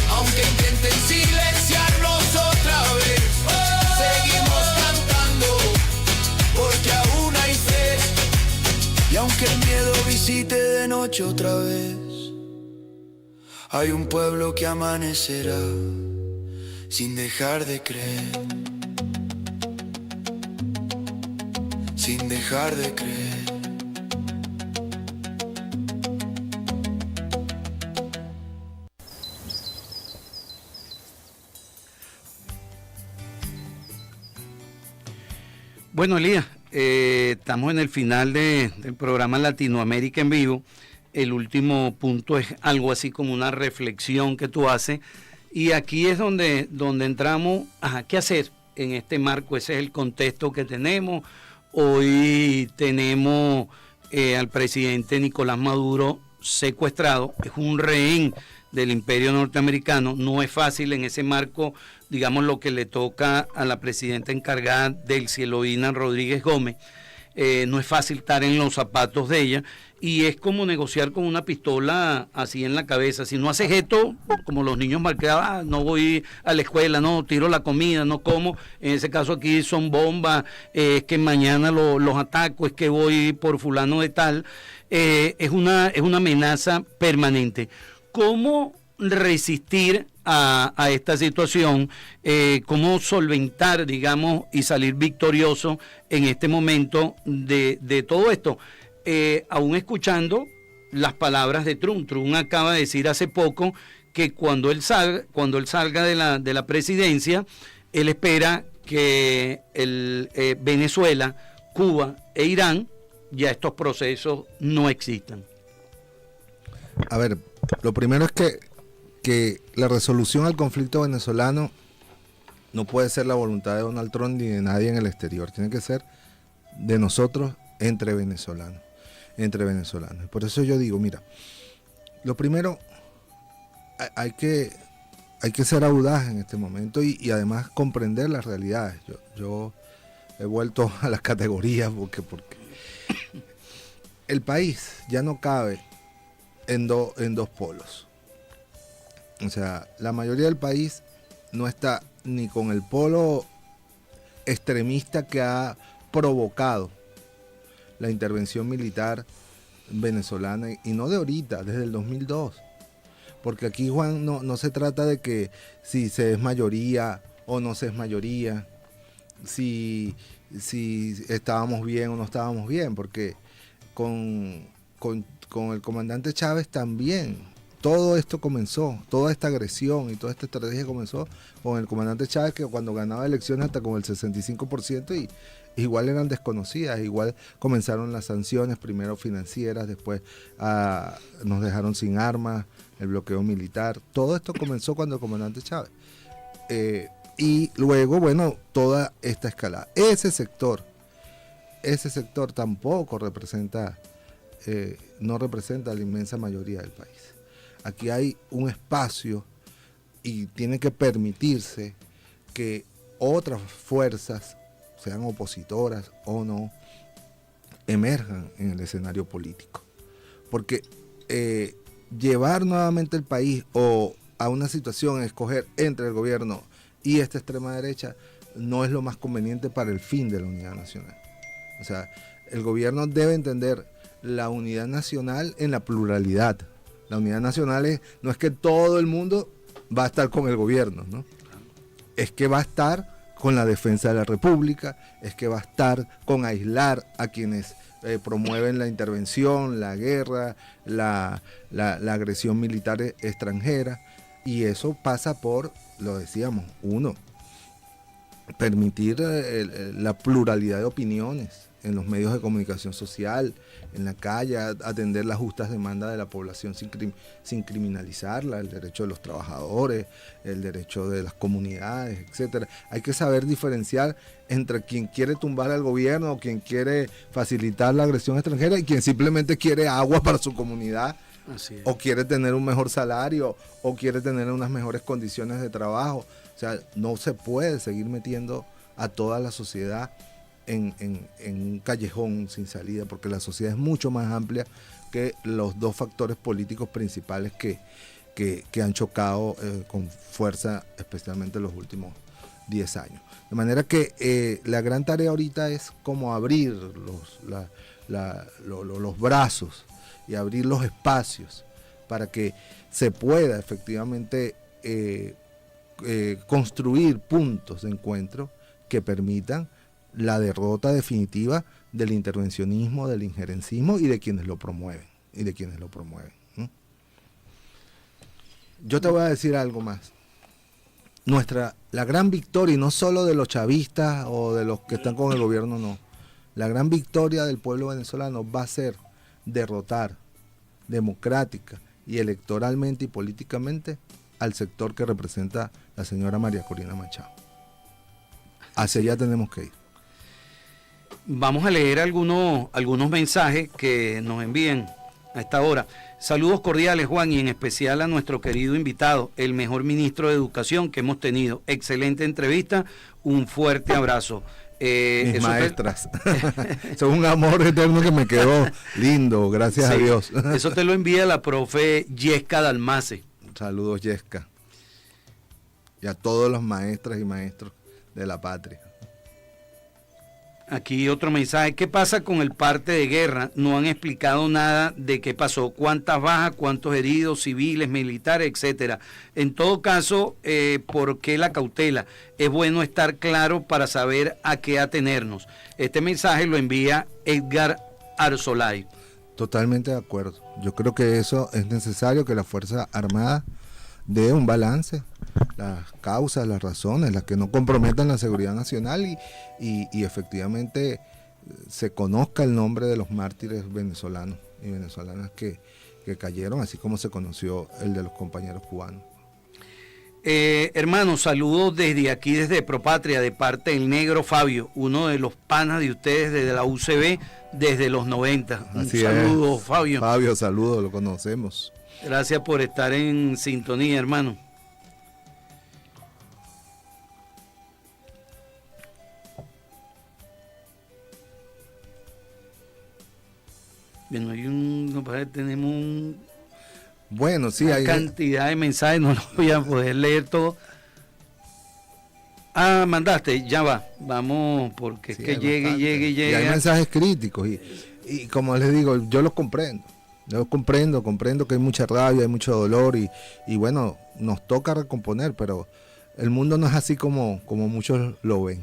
Aunque intenten silenciarnos otra vez, seguimos cantando, porque aún hay fe. Y aunque el miedo visite de noche otra vez, hay un pueblo que amanecerá sin dejar de creer, sin dejar de creer. Bueno, Elías, estamos en el final del programa Latinoamérica en Vivo. El último punto es algo así como una reflexión que tú haces, y aquí es donde entramos a qué hacer en este marco. Ese es el contexto que tenemos. Hoy tenemos al presidente Nicolás Maduro secuestrado, es un rehén del imperio norteamericano. No es fácil en ese marco, digamos, lo que le toca a la presidenta encargada Delcy Eloína Rodríguez Gómez. No es fácil estar en los zapatos de ella, y es como negociar con una pistola así en la cabeza. Si no haces esto, como los niños malcriados, no voy a la escuela, no tiro la comida, no como. En ese caso aquí son bombas, es que mañana los ataco, es que voy por fulano de tal. Es una amenaza permanente. ¿Cómo resistir a esta situación? ¿Cómo solventar, digamos, y salir victorioso en este momento de todo esto? Aún escuchando las palabras de Trump. Trump acaba de decir hace poco que cuando él salga de la presidencia, él espera que Venezuela, Cuba e Irán, ya estos procesos no existan. A ver, lo primero es que la resolución al conflicto venezolano no puede ser la voluntad de Donald Trump ni de nadie en el exterior. Tiene que ser de nosotros entre venezolanos. Por eso yo digo, mira, lo primero, hay que ser audaz en este momento y además comprender las realidades. Yo he vuelto a las categorías porque el país ya no cabe en dos polos. O sea, la mayoría del país no está ni con el polo extremista que ha provocado la intervención militar venezolana, y no de ahorita, desde el 2002. Porque aquí, Juan, no se trata de que si se es mayoría o no se es mayoría, si estábamos bien o no estábamos bien, porque con el comandante Chávez también todo esto comenzó, toda esta agresión y toda esta estrategia comenzó con el comandante Chávez, que cuando ganaba elecciones hasta con el 65% y igual eran desconocidas, igual comenzaron las sanciones, primero financieras, después nos dejaron sin armas, el bloqueo militar. Todo esto comenzó cuando el comandante Chávez. Y luego, bueno, toda esta escalada. Ese sector tampoco representa, no representa a la inmensa mayoría del país. Aquí hay un espacio y tiene que permitirse que otras fuerzas, sean opositoras o no, emerjan en el escenario político. Porque llevar nuevamente el país o a una situación, escoger entre el gobierno y esta extrema derecha, no es lo más conveniente para el fin de la unidad nacional. O sea, el gobierno debe entender la unidad nacional en la pluralidad. La unidad nacional no es que todo el mundo va a estar con el gobierno, ¿no? Es que va a estar con la defensa de la República, es que va a estar con aislar a quienes promueven la intervención, la guerra, la agresión militar extranjera. Y eso pasa por, lo decíamos, uno, permitir la pluralidad de opiniones en los medios de comunicación social, en la calle, atender las justas demandas de la población sin criminalizarla, el derecho de los trabajadores, el derecho de las comunidades, etcétera. Hay que saber diferenciar entre quien quiere tumbar al gobierno, quien quiere facilitar la agresión extranjera y quien simplemente quiere agua para su comunidad, o quiere tener un mejor salario, o quiere tener unas mejores condiciones de trabajo. O sea, no se puede seguir metiendo a toda la sociedad en un callejón sin salida, porque la sociedad es mucho más amplia que los dos factores políticos principales que han chocado con fuerza, especialmente en los últimos 10 años. De manera que la gran tarea ahorita es como abrir los brazos y abrir los espacios para que se pueda efectivamente construir puntos de encuentro que permitan la derrota definitiva del intervencionismo, del injerencismo y de quienes lo promueven. Yo te voy a decir algo más. La gran victoria, y no solo de los chavistas o de los que están con el gobierno, no. La gran victoria del pueblo venezolano va a ser derrotar democrática y electoralmente y políticamente al sector que representa la señora María Corina Machado. Hacia allá tenemos que ir. Vamos a leer algunos mensajes que nos envían a esta hora. Saludos cordiales, Juan, y en especial a nuestro querido invitado, el mejor ministro de Educación que hemos tenido. Excelente entrevista, un fuerte abrazo. Mis maestras. Son un amor eterno que me quedó lindo, gracias a Dios. Eso te lo envía la profe Yesca Dalmace. Saludos, Yesca. Y a todos los maestras y maestros de la patria. Aquí otro mensaje. ¿Qué pasa con el parte de guerra? No han explicado nada de qué pasó. ¿Cuántas bajas, cuántos heridos, civiles, militares, etcétera? En todo caso, ¿por qué la cautela? Es bueno estar claro para saber a qué atenernos. Este mensaje lo envía Edgar Arzolay. Totalmente de acuerdo. Yo creo que eso es necesario, que la Fuerza Armada dé un balance, las causas, las razones, las que no comprometan la seguridad nacional y efectivamente se conozca el nombre de los mártires venezolanos y venezolanas que cayeron, así como se conoció el de los compañeros cubanos. Hermanos, saludos desde aquí, desde Propatria, de parte del negro Fabio, uno de los panas de ustedes desde la UCB desde los 90. Un saludo, Fabio. Fabio, saludos, lo conocemos. Gracias por estar en sintonía, hermano. Bueno, tenemos bueno, sí, una hay cantidad de mensajes, no los voy a poder leer todo. Ah, mandaste, ya va, vamos, porque sí, es que llegue. Y hay mensajes críticos y como les digo, yo los comprendo. Yo comprendo que hay mucha rabia, hay mucho dolor y bueno, nos toca recomponer, pero el mundo no es así como muchos lo ven.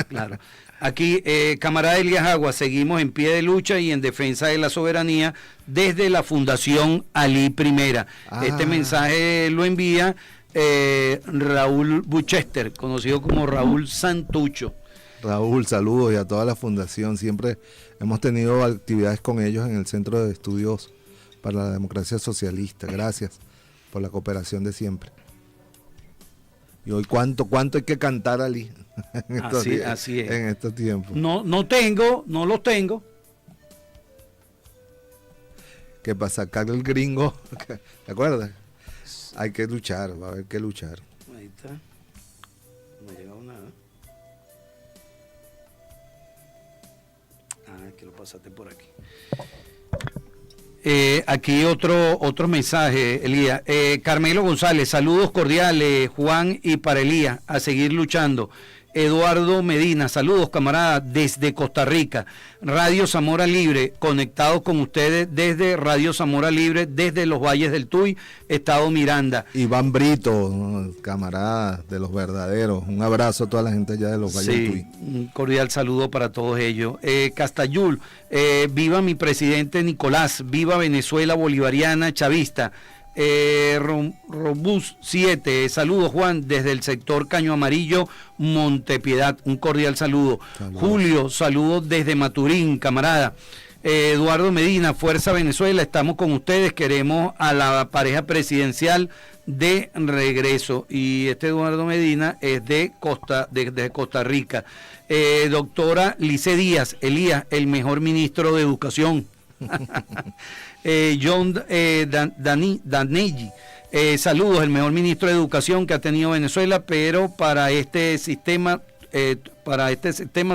Claro. Aquí, camarada Elías Agua, seguimos en pie de lucha y en defensa de la soberanía desde la Fundación Ali Primera. Este mensaje lo envía Raúl Buchester, conocido como Raúl Santucho. Raúl, saludos, y a toda la fundación. Siempre hemos tenido actividades con ellos en el Centro de Estudios para la Democracia Socialista. Gracias por la cooperación de siempre. Y hoy cuánto hay que cantar, Ali, así es. En estos tiempos. No los tengo. Que para sacar el gringo, ¿te acuerdas? Hay que luchar, va a haber que luchar. Ahí está. No ha llegado nada. Que lo pasaste por aquí. Aquí otro mensaje, Elías. Carmelo González, saludos cordiales, Juan, y para Elías, a seguir luchando. Eduardo Medina, saludos camaradas desde Costa Rica. Radio Zamora Libre, conectados con ustedes desde Radio Zamora Libre, desde los Valles del Tuy, Estado Miranda. Iván Brito, camaradas de los verdaderos, un abrazo a toda la gente allá de los Valles del Tuy. Un cordial saludo para todos ellos. Castayul, viva mi presidente Nicolás, viva Venezuela bolivariana chavista. Robus 7, saludos Juan, desde el sector Caño Amarillo, Montepiedad, un cordial saludo. Julio, saludos desde Maturín, camarada. Eduardo Medina, Fuerza Venezuela, estamos con ustedes, queremos a la pareja presidencial de regreso. Y este Eduardo Medina es de Costa Rica. Doctora Lice Díaz, Elías, el mejor ministro de Educación. John Danelli, saludos, el mejor ministro de Educación que ha tenido Venezuela, pero para este sistema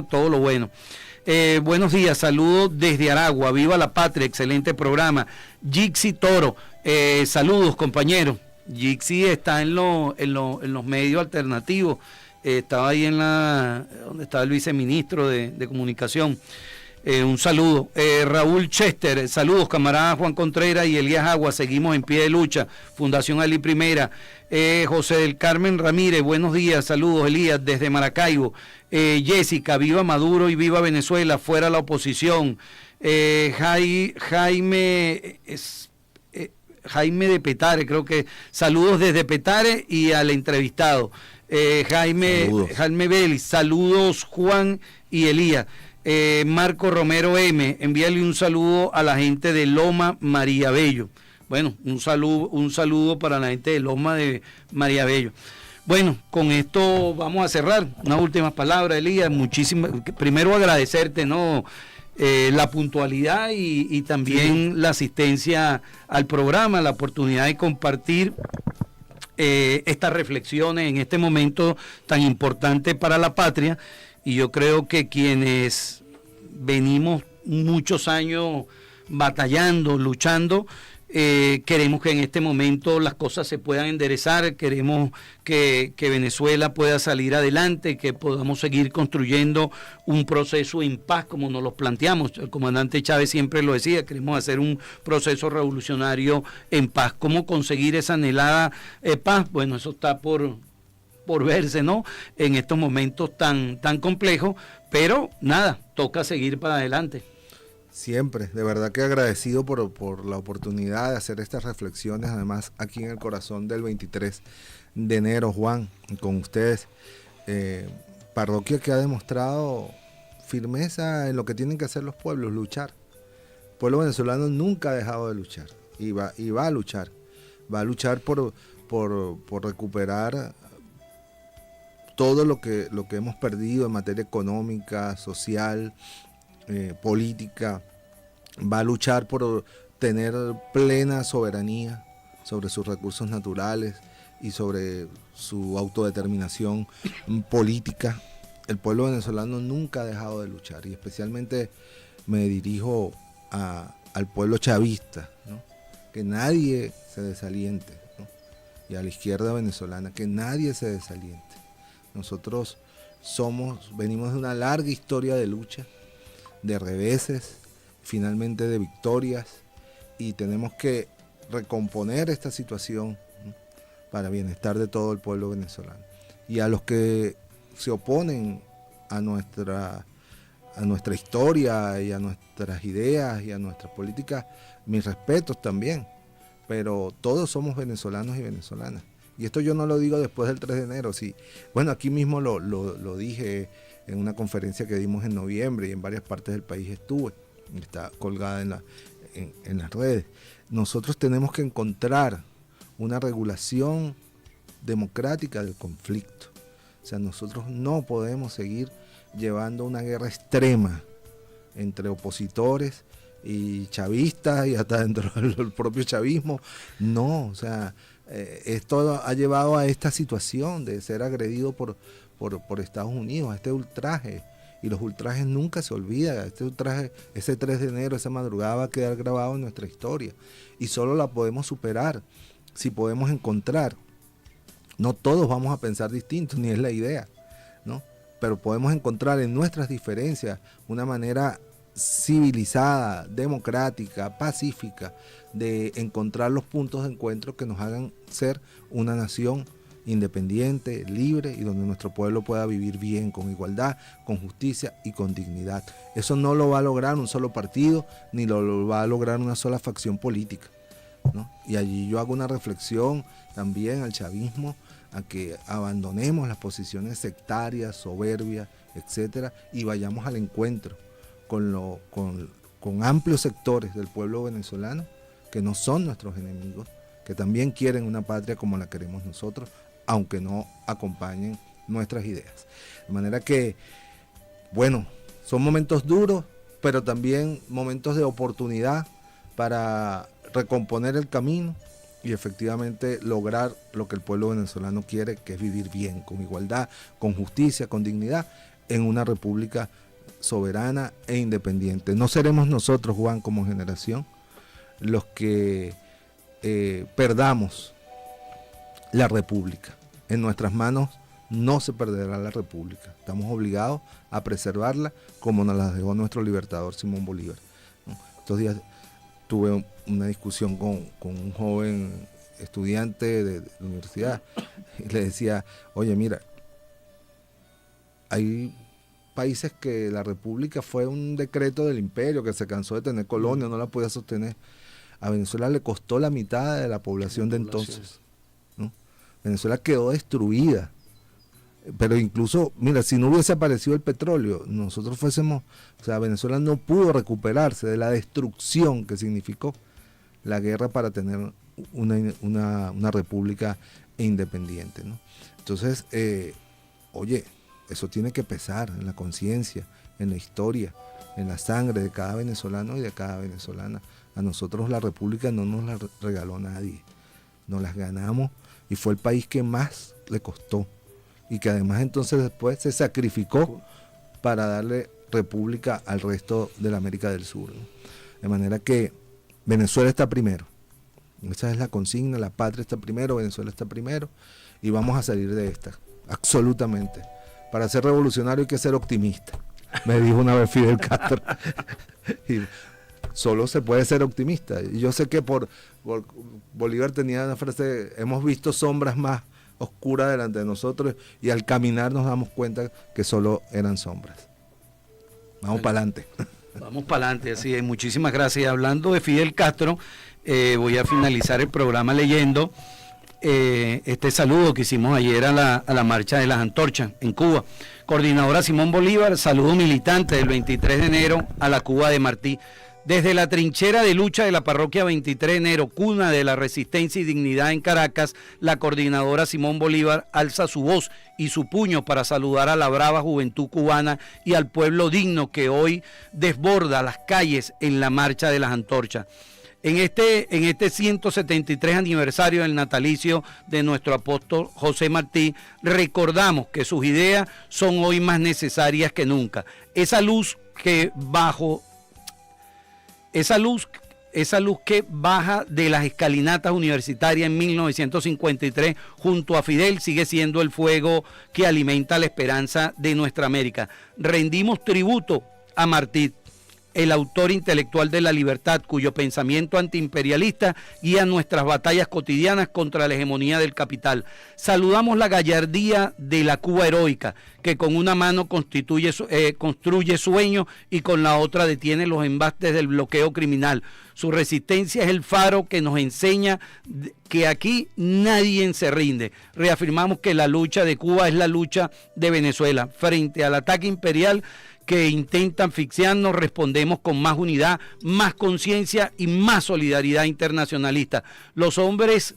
todo lo bueno. Buenos días, saludos desde Aragua, viva la patria, excelente programa. Jixi Toro, saludos compañeros. Jixi está en los medios alternativos, estaba ahí donde estaba el viceministro de Comunicación. Un saludo. Raúl Chester, saludos camarada Juan Contreras y Elías Agua, seguimos en pie de lucha. Fundación Ali Primera. José del Carmen Ramírez, buenos días, saludos Elías desde Maracaibo. Jessica, viva Maduro y viva Venezuela, fuera la oposición. Jaime de Petare, creo que saludos desde Petare y al entrevistado. Jaime Vélez, saludos Juan y Elías. Marco Romero M, envíale un saludo a la gente de Loma María Bello. Bueno, un saludo para la gente de Loma de María Bello. Bueno, con esto vamos a cerrar. Unas últimas palabras, Elías. Primero agradecerte, ¿no? La puntualidad y también la asistencia al programa, la oportunidad de compartir estas reflexiones en este momento tan importante para la patria. Y yo creo que quienes venimos muchos años batallando, luchando, queremos que en este momento las cosas se puedan enderezar, queremos que Venezuela pueda salir adelante, que podamos seguir construyendo un proceso en paz como nos lo planteamos. El comandante Chávez siempre lo decía, queremos hacer un proceso revolucionario en paz. ¿Cómo conseguir esa anhelada paz? Bueno, eso está por verse, ¿no? En estos momentos tan complejos, pero nada, toca seguir para adelante. Siempre, de verdad que agradecido por la oportunidad de hacer estas reflexiones, además aquí en el corazón del 23 de enero, Juan, con ustedes, parroquia que ha demostrado firmeza en lo que tienen que hacer los pueblos, luchar. El pueblo venezolano nunca ha dejado de luchar y va a luchar por recuperar todo lo que hemos perdido en materia económica, social, política. Va a luchar por tener plena soberanía sobre sus recursos naturales y sobre su autodeterminación política. El pueblo venezolano nunca ha dejado de luchar y especialmente me dirijo al pueblo chavista, ¿no? Que nadie se desaliente, ¿no? Y a la izquierda venezolana, que nadie se desaliente. Nosotros venimos de una larga historia de lucha, de reveses, finalmente de victorias, y tenemos que recomponer esta situación, ¿no? Para bienestar de todo el pueblo venezolano. Y a los que se oponen a nuestra historia y a nuestras ideas y a nuestras políticas, mis respetos también, pero todos somos venezolanos y venezolanas. Y esto yo no lo digo después del 3 de enero, sí. Bueno, aquí mismo lo dije en una conferencia que dimos en noviembre y en varias partes del país estuve, está colgada en las redes. Nosotros tenemos que encontrar una regulación democrática del conflicto. O sea, nosotros no podemos seguir llevando una guerra extrema entre opositores y chavistas y hasta dentro del propio chavismo. No, o sea, esto ha llevado a esta situación de ser agredido por Estados Unidos, a este ultraje. Y los ultrajes nunca se olvidan. Este ultraje, ese 3 de enero, esa madrugada va a quedar grabado en nuestra historia. Y solo la podemos superar si podemos encontrar. No todos vamos a pensar distintos, ni es la idea, ¿no? Pero podemos encontrar en nuestras diferencias una manera civilizada, democrática, pacífica, de encontrar los puntos de encuentro que nos hagan ser una nación independiente, libre y donde nuestro pueblo pueda vivir bien, con igualdad, con justicia y con dignidad. Eso no lo va a lograr un solo partido, ni lo va a lograr una sola facción política. ¿no? Y allí yo hago una reflexión también al chavismo, a que abandonemos las posiciones sectarias, soberbias, etcétera, y vayamos al encuentro con amplios sectores del pueblo venezolano que no son nuestros enemigos, que también quieren una patria como la queremos nosotros, aunque no acompañen nuestras ideas. De manera que, bueno, son momentos duros, pero también momentos de oportunidad para recomponer el camino y efectivamente lograr lo que el pueblo venezolano quiere, que es vivir bien, con igualdad, con justicia, con dignidad, en una república soberana e independiente. No seremos nosotros, Juan, como generación, los que perdamos la república. En nuestras manos no se perderá la república. Estamos obligados a preservarla como nos la dejó nuestro libertador Simón Bolívar. Estos días tuve una discusión con un joven estudiante de la universidad y le decía, oye, mira, hay países que la república fue un decreto del imperio que se cansó de tener colonia, no la podía sostener. A Venezuela le costó la mitad de la población de entonces, ¿no? Venezuela quedó destruida. Pero incluso, mira, si no hubiese aparecido el petróleo, nosotros fuésemos, o sea, Venezuela no pudo recuperarse de la destrucción que significó la guerra para tener una república independiente, ¿no? Entonces, oye, eso tiene que pesar en la conciencia, en la historia, en la sangre de cada venezolano y de cada venezolana. A nosotros la república no nos la regaló nadie, nos las ganamos y fue el país que más le costó. Y que además entonces después se sacrificó para darle república al resto de la América del Sur, ¿no? De manera que Venezuela está primero. Esa es la consigna, la patria está primero, Venezuela está primero, y vamos a salir de esta, absolutamente. Para ser revolucionario hay que ser optimista, me dijo una vez Fidel Castro. Y solo se puede ser optimista. Y yo sé que por Bolívar tenía una frase, hemos visto sombras más oscura delante de nosotros y al caminar nos damos cuenta que solo eran sombras. Vamos para adelante. Vamos para adelante, así es. Muchísimas gracias. Hablando de Fidel Castro, voy a finalizar el programa leyendo este saludo que hicimos ayer a la marcha de las antorchas en Cuba. Coordinadora Simón Bolívar, saludo militante del 23 de enero a la Cuba de Martí. Desde la trinchera de lucha de la parroquia 23 de enero, cuna de la resistencia y dignidad en Caracas, la coordinadora Simón Bolívar alza su voz y su puño para saludar a la brava juventud cubana y al pueblo digno que hoy desborda las calles en la marcha de las antorchas. En este 173 aniversario del natalicio de nuestro apóstol José Martí, recordamos que sus ideas son hoy más necesarias que nunca. Esa luz que baja de las escalinatas universitarias en 1953 junto a Fidel sigue siendo el fuego que alimenta la esperanza de nuestra América. Rendimos tributo a Martí, el autor intelectual de la libertad, cuyo pensamiento antiimperialista guía nuestras batallas cotidianas contra la hegemonía del capital. Saludamos la gallardía de la Cuba heroica, que con una mano construye sueños y con la otra detiene los embastes del bloqueo criminal. Su resistencia es el faro que nos enseña que aquí nadie se rinde. Reafirmamos que la lucha de Cuba es la lucha de Venezuela. Frente al ataque imperial que intentan asfixiarnos, respondemos con más unidad, más conciencia y más solidaridad internacionalista. Los hombres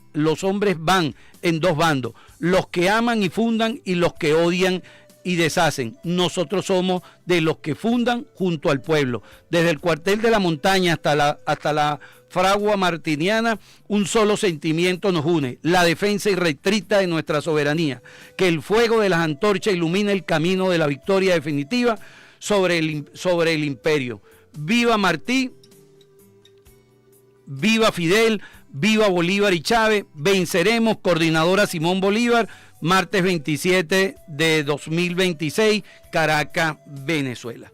van en dos bandos, los que aman y fundan y los que odian y deshacen. Nosotros somos de los que fundan junto al pueblo. Desde el cuartel de la montaña hasta la fragua martiniana, un solo sentimiento nos une: la defensa irrestricta de nuestra soberanía. Que el fuego de las antorchas ilumine el camino de la victoria definitiva sobre el imperio. Viva Martí, viva Fidel, viva Bolívar y Chávez. Venceremos. Coordinadora Simón Bolívar, martes 27 de 2026, Caracas, Venezuela.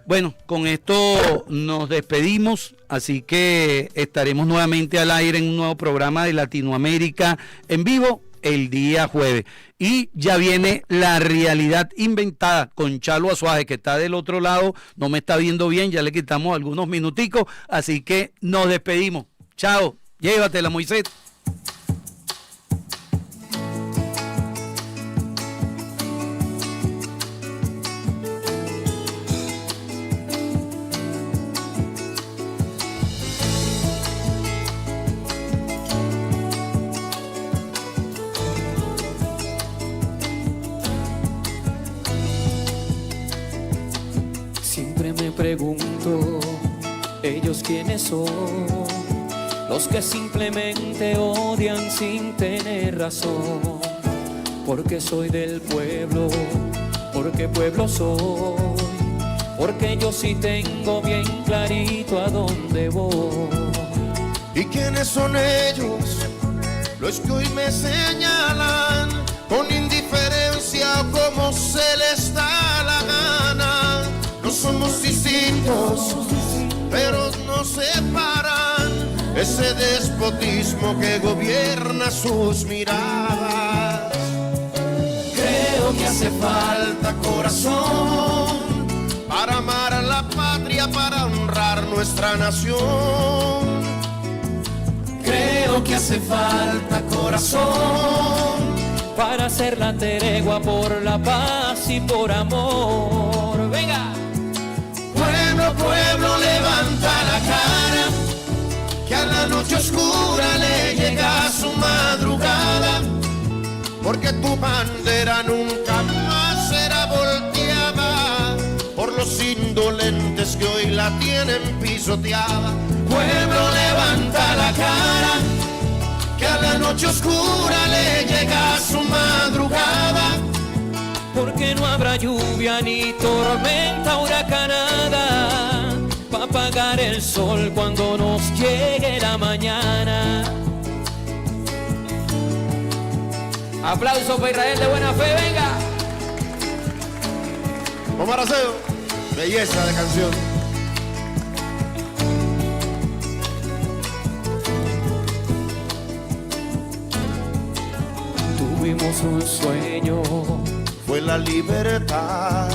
Bueno, con esto nos despedimos, así que estaremos nuevamente al aire en un nuevo programa de Latinoamérica en vivo el día jueves. Y ya viene La Realidad Inventada con Chalo Azuaje, que está del otro lado, no me está viendo bien, ya le quitamos algunos minuticos, así que nos despedimos. Chao. Llévatela, Moisés. Siempre me pregunto, ¿ellos quiénes son? Los que simplemente odian sin tener razón. Porque soy del pueblo, porque pueblo soy, porque yo sí tengo bien clarito a dónde voy. ¿Y quiénes son ellos? Los que hoy me señalan con indiferencia como se les da la gana. No somos distintos, pero nos separan ese despotismo que gobierna sus miradas. Creo que hace falta corazón para amar a la patria, para honrar nuestra nación. Creo que hace falta corazón para hacer la tregua por la paz y por amor. Venga. Pueblo, pueblo, levanta la cara, que a la noche oscura le llega su madrugada, porque tu bandera nunca más será volteada por los indolentes que hoy la tienen pisoteada. Pueblo, levanta la cara, que a la noche oscura le llega su madrugada, porque no habrá lluvia ni tormenta huracanada para apagar el sol cuando nos llegue la mañana. Aplauso para Israel de buena fe, venga. Omar Aceo, belleza de canción. Tuvimos un sueño, fue la libertad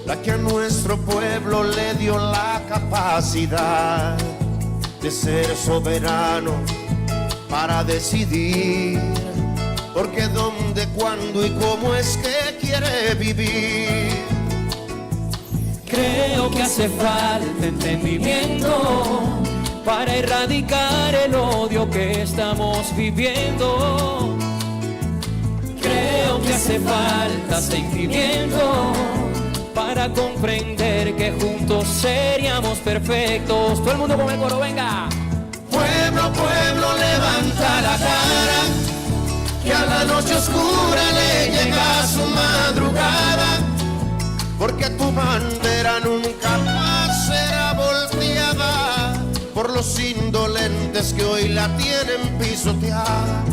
la que a nuestro pueblo le dio la capacidad de ser soberano para decidir porque dónde, cuándo y cómo es que quiere vivir. Creo que hace falta entendimiento para erradicar el odio que estamos viviendo. Creo que hace falta sentimiento para comprender que juntos seríamos perfectos. Todo el mundo con el coro, venga. Pueblo, pueblo, levanta la cara, que a la noche oscura le llega su madrugada, porque tu bandera nunca más será volteada por los indolentes que hoy la tienen pisoteada.